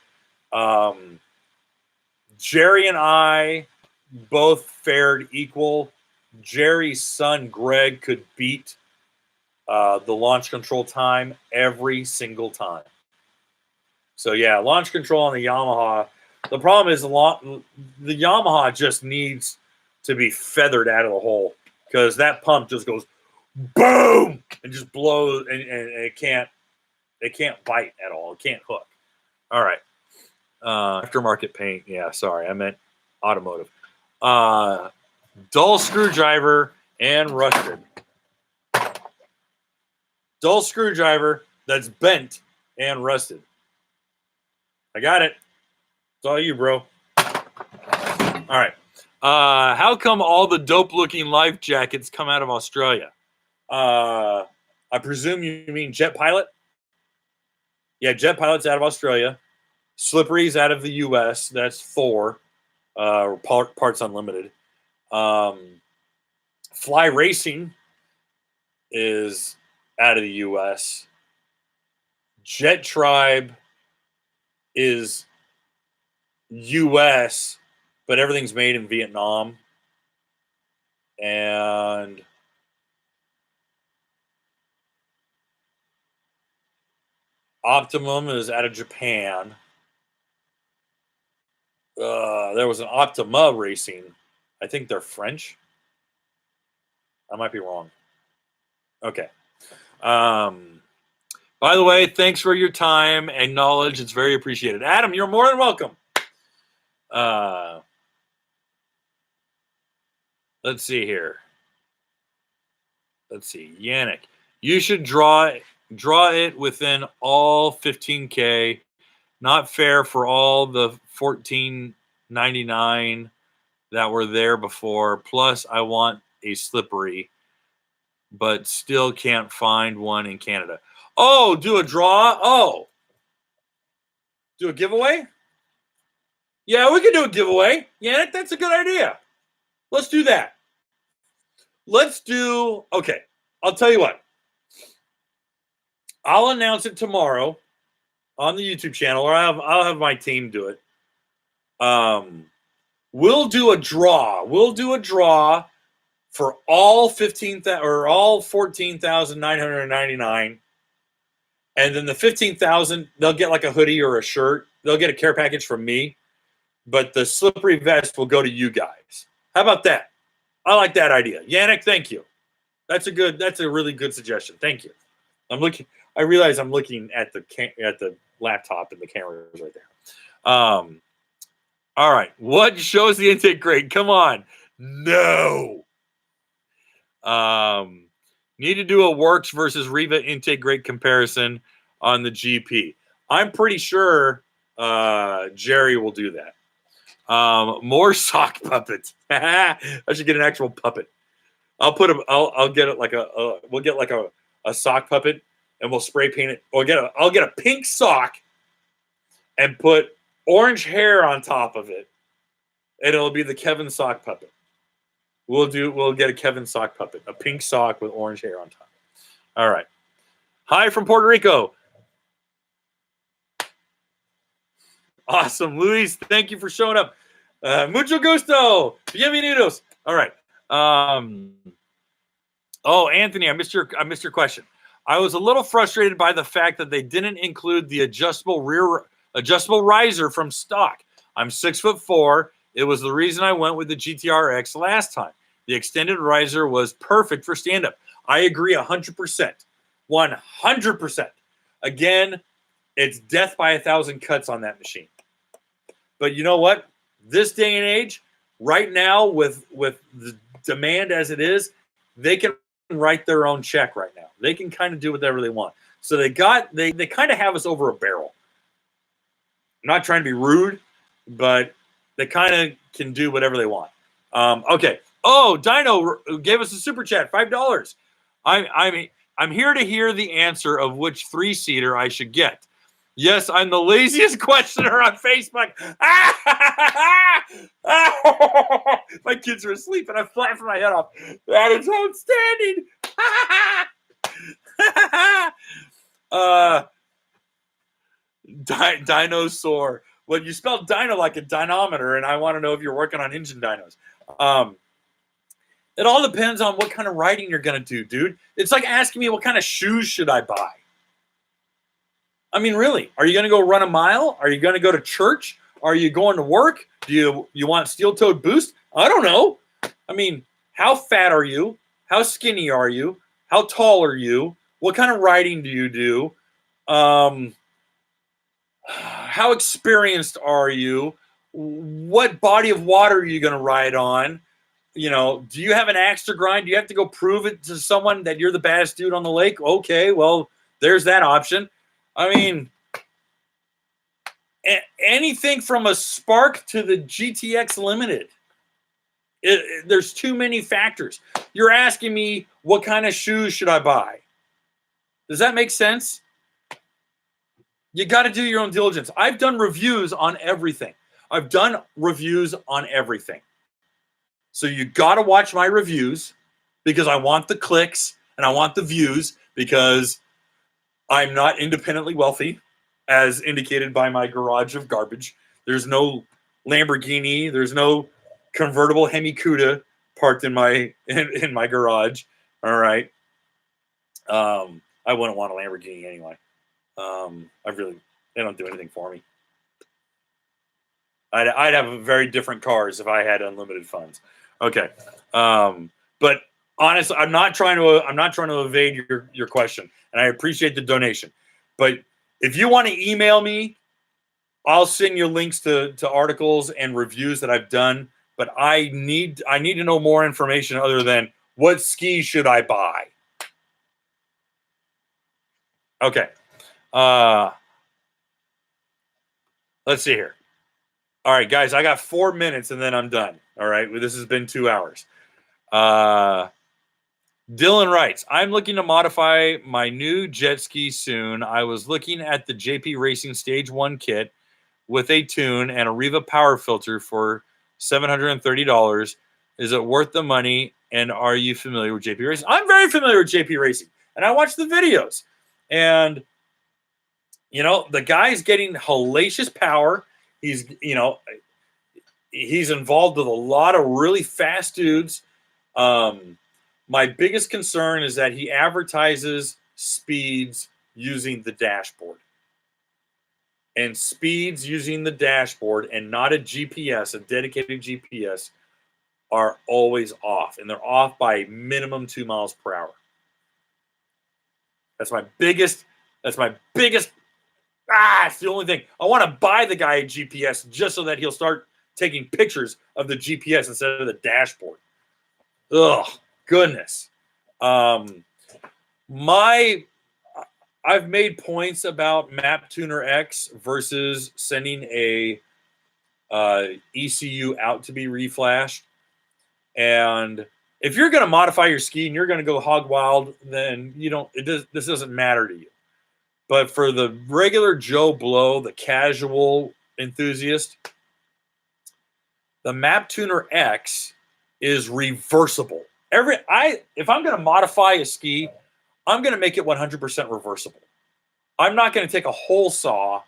Jerry and I both fared equal. Jerry's son, Greg, could beat the launch control time every single time. So, yeah, launch control on the Yamaha. The problem is the Yamaha just needs to be feathered out of the hole because that pump just goes boom and just blows, and it can't bite at all. It can't hook. All right. Aftermarket paint. Yeah, sorry. I meant automotive. Dull screwdriver and rusted. Dull screwdriver that's bent and rusted. I got it. It's all you, bro. All right. How come all the dope-looking life jackets come out of Australia? I presume you mean Jet Pilot? Yeah, Jet Pilot's out of Australia. Slippery's out of the U.S. That's Thor. Parts Unlimited. Fly Racing is out of the U.S. Jet Tribe is U.S., but everything's made in Vietnam. And Optimum is out of Japan. There was an Optima Racing. I think they're French. I might be wrong. Okay. By the way, thanks for your time and knowledge. It's very appreciated. Adam, you're more than welcome. Let's see here. Let's see. Yannick, you should draw it within all 15K. Not fair for all the 14.99 that were there before. Plus, I want a slippery, but still can't find one in Canada. Oh, do a draw? Oh. Do a giveaway? Yeah, we can do a giveaway. Yeah, that's a good idea. Let's do that. Okay, I'll tell you what. I'll announce it tomorrow on the YouTube channel, or I'll have my team do it. We'll do a draw. We'll do a draw for all 14,999, and then the 15,000 they'll get like a hoodie or a shirt. They'll get a care package from me, but the slippery vest will go to you guys. How about that? I like that idea, Yannick. Thank you. That's a really good suggestion. Thank you. I realize I'm looking at the laptop and the camera is right there. All right. What shows the intake grade? Come on. No. Need to do a Works versus Riva intake grade comparison on the GP. I'm pretty sure Jerry will do that. More sock puppets. I should get an actual puppet. I'll get it like we'll get like a sock puppet and we'll spray paint it. Or I'll get a pink sock and put orange hair on top of it, and it'll be the Kevin sock puppet. We'll get a Kevin sock puppet, a pink sock with orange hair on top. All right. Hi from Puerto Rico. Awesome, Luis. Thank you for showing up. Mucho gusto. Bienvenidos. All right. Anthony, I missed your question. I was a little frustrated by the fact that they didn't include the adjustable riser from stock. I'm 6'4". It was the reason I went with the GTR-X last time. The extended riser was perfect for stand-up. I agree 100%. 100%. Again, it's death by 1,000 cuts on that machine. But you know what? This day and age, right now, with the demand as it is, they can write their own check right now. They can kind of do whatever they want. So they kind of have us over a barrel. I'm not trying to be rude, but they kind of can do whatever they want. Okay. Oh, Dino gave us a super chat, $5. I'm here to hear the answer of which 3-seater I should get. Yes, I'm the laziest questioner on Facebook. My kids are asleep and I'm laughing my head off. That is outstanding. Dinosaur. Well, you spelled dino like a dynometer, and I want to know if you're working on engine dynos. It all depends on what kind of riding you're going to do, dude. It's like asking me what kind of shoes should I buy. I mean, really, are you going to go run a mile? Are you going to go to church? Are you going to work? Do you want steel-toed boost? I don't know. I mean, how fat are you? How skinny are you? How tall are you? What kind of riding do you do? How experienced are you? What body of water are you going to ride on? You know, do you have an axe to grind? Do you have to go prove it to someone that you're the baddest dude on the lake? Okay, well, there's that option. I mean, anything from a Spark to the GTX Limited. There's too many factors. You're asking me what kind of shoes should I buy? Does that make sense? You got to do your own diligence. I've done reviews on everything. So you got to watch my reviews because I want the clicks and I want the views because I'm not independently wealthy, as indicated by my garage of garbage. There's no Lamborghini. There's no convertible Hemi Cuda parked in my garage. All right. I wouldn't want a Lamborghini anyway. They don't do anything for me. I'd have very different cars if I had unlimited funds. Okay. But honestly, I'm not trying to evade your question, and I appreciate the donation. But if you want to email me, I'll send you links to articles and reviews that I've done. But I need to know more information other than what skis should I buy. Okay. Let's see here. All right, guys, I got 4 minutes and then I'm done. All right, this has been 2 hours. Dylan writes, I'm looking to modify my new jet ski soon. I was looking at the JP Racing Stage 1 kit with a tune and a Riva power filter for $730. Is it worth the money? And are you familiar with JP Racing? I'm very familiar with JP Racing, and I watch the videos. And, you know, the guy's getting hellacious power. He's, you know, he's involved with a lot of really fast dudes. My biggest concern is that he advertises speeds using the dashboard. And speeds using the dashboard and not a GPS, a dedicated GPS, are always off. And they're off by minimum 2 miles per hour. It's the only thing. I want to buy the guy a GPS just so that he'll start taking pictures of the GPS instead of the dashboard. Ugh, goodness. I've made points about Map Tuner X versus sending a ECU out to be reflashed. And if you're going to modify your ski and you're going to go hog wild, then this doesn't matter to you. But for the regular Joe Blow, the casual enthusiast, the Map Tuner X is reversible. If I'm going to modify a ski, I'm going to make it 100% reversible. I'm not going to take a hole saw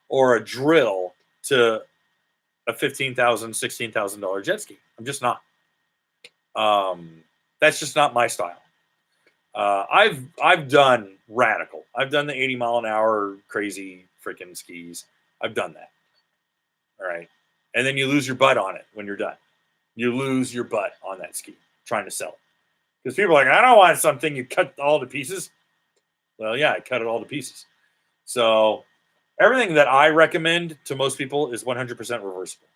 or a drill to a $15,000, $16,000 jet ski. I'm just not. That's just not my style. I've done radical. I've done the 80 mile an hour crazy freaking skis. I've done that. All right. And then you lose your butt on it when you're done. You lose your butt on that ski trying to sell it. Because people are like, I don't want something you cut all to pieces. Well, yeah, I cut it all to pieces. So everything that I recommend to most people is 100% reversible.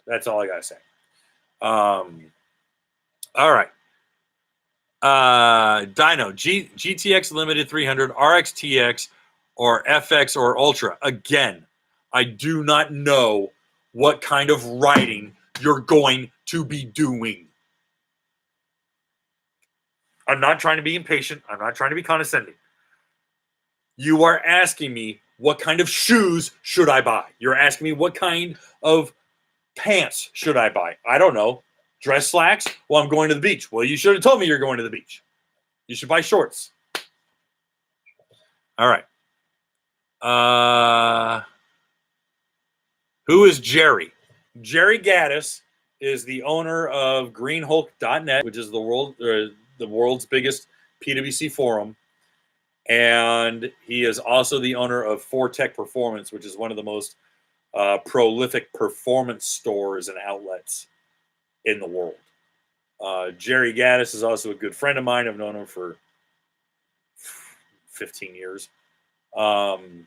That's all I got to say. All right. Dyno, GTX Limited 300, RXT-X, or FX or Ultra. Again, I do not know what kind of riding you're going to be doing. I'm not trying to be impatient. I'm not trying to be condescending. You are asking me what kind of shoes should I buy. You're asking me what kind of pants should I buy. I don't know. Dress slacks? Well, I'm going to the beach. Well, you should have told me you're going to the beach. You should buy shorts. All right. Who is Jerry? Jerry Gaddis is the owner of greenhulk.net, which is the world's biggest PWC forum. And he is also the owner of 4Tech Performance, which is one of the most prolific performance stores and outlets in the world. Jerry Gaddis is also a good friend of mine. I've known him for 15 years. And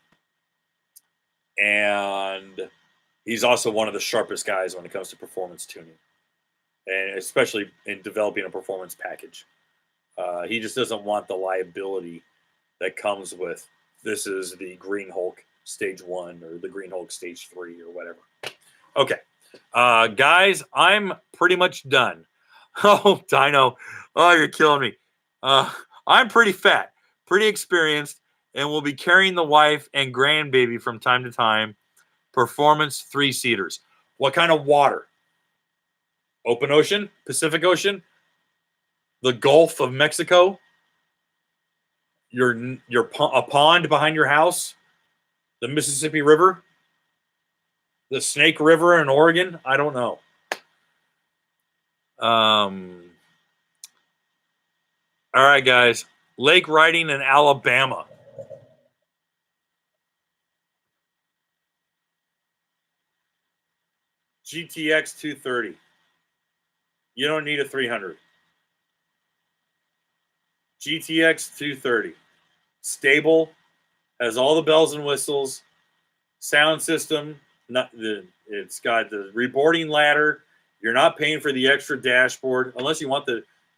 he's also one of the sharpest guys when it comes to performance tuning, and especially in developing a performance package. He just doesn't want the liability that comes with this is the Green Hulk Stage 1 or the Green Hulk Stage 3 or whatever. Okay. Guys, I'm pretty much done. Oh, Dino. Oh, you're killing me. I'm pretty fat, pretty experienced, and will be carrying the wife and grandbaby from time to time. Performance 3-seaters. What kind of water? Open ocean? Pacific Ocean? The Gulf of Mexico? A pond behind your house? The Mississippi River? The Snake River in Oregon? I don't know. All right, guys. Lake riding in Alabama. GTX 230. You don't need a 300. GTX 230. Stable, has all the bells and whistles, sound system. It's got the reboarding ladder. You're not paying for the extra dashboard unless you want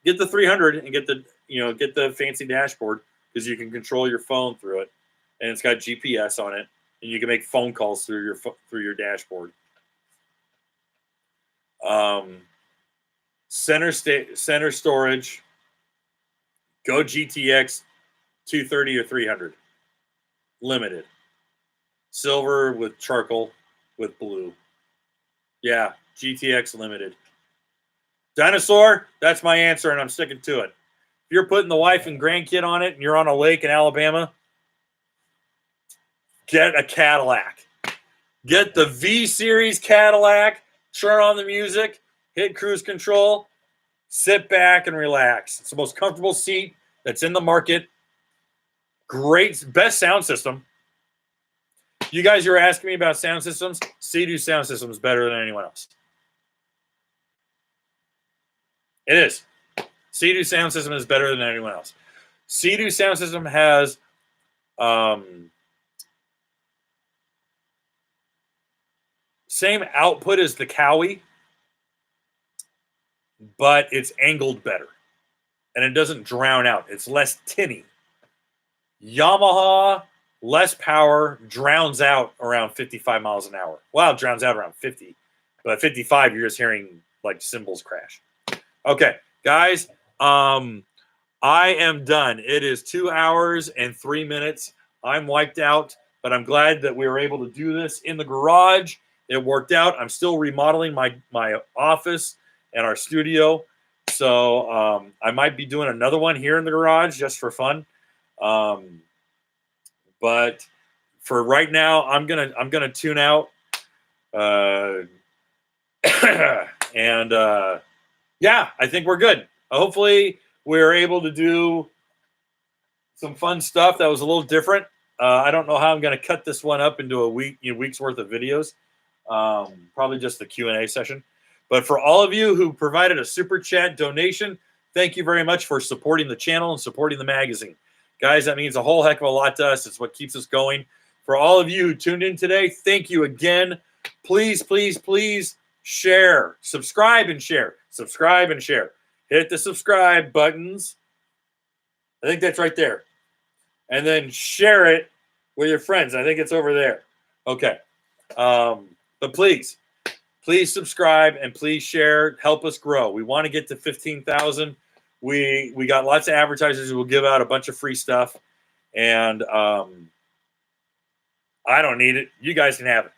get the 300 and get the fancy dashboard because you can control your phone through it, and it's got GPS on it, and you can make phone calls through your dashboard. Center storage. Go GTX 230 or 300. Limited. Silver with charcoal with blue. Yeah, GTX limited. Dinosaur, that's my answer, and I'm sticking to it. If you're putting the wife and grandkid on it and you're on a lake in Alabama, get a Cadillac. Get the V-Series Cadillac, turn on the music, hit cruise control, sit back and relax. It's the most comfortable seat that's in the market. Great, best sound system. You guys are asking me about sound systems. Sea-Doo sound system is better than anyone else. It is. Sea-Doo sound system is better than anyone else. Sea-Doo sound system has same output as the Cowie, but it's angled better. And it doesn't drown out. It's less tinny. Yamaha, less power, drowns out around 55 miles an hour. Well, it drowns out around 50. But at 55, you're just hearing like cymbals crash. Okay, guys, I am done. It is 2 hours and 3 minutes. I'm wiped out, but I'm glad that we were able to do this in the garage. It worked out. I'm still remodeling my office and our studio. So I might be doing another one here in the garage just for fun. But for right now, I'm gonna tune out. Yeah, I think we're good. Hopefully, we're able to do some fun stuff that was a little different. I don't know how I'm going to cut this one up into a week's worth of videos. Probably just the Q&A session. But for all of you who provided a super chat donation, thank you very much for supporting the channel and supporting the magazine. Guys, that means a whole heck of a lot to us. It's what keeps us going. For all of you who tuned in today, thank you again. Please, please, please share. Subscribe and share. Subscribe and share. Hit the subscribe buttons. I think that's right there. And then share it with your friends. I think it's over there. Okay. But please subscribe and please share. Help us grow. We want to get to 15,000. We got lots of advertisers who will give out a bunch of free stuff. And I don't need it. You guys can have it.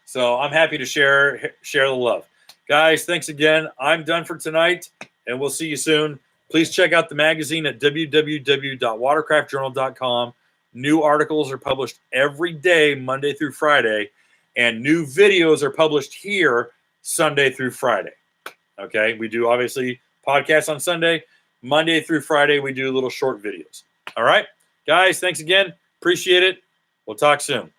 So I'm happy to share the love. Guys, thanks again. I'm done for tonight, and we'll see you soon. Please check out the magazine at www.watercraftjournal.com. New articles are published every day, Monday through Friday, and new videos are published here Sunday through Friday. Okay, we do obviously podcasts on Sunday. Monday through Friday, we do little short videos. All right, guys, thanks again. Appreciate it. We'll talk soon.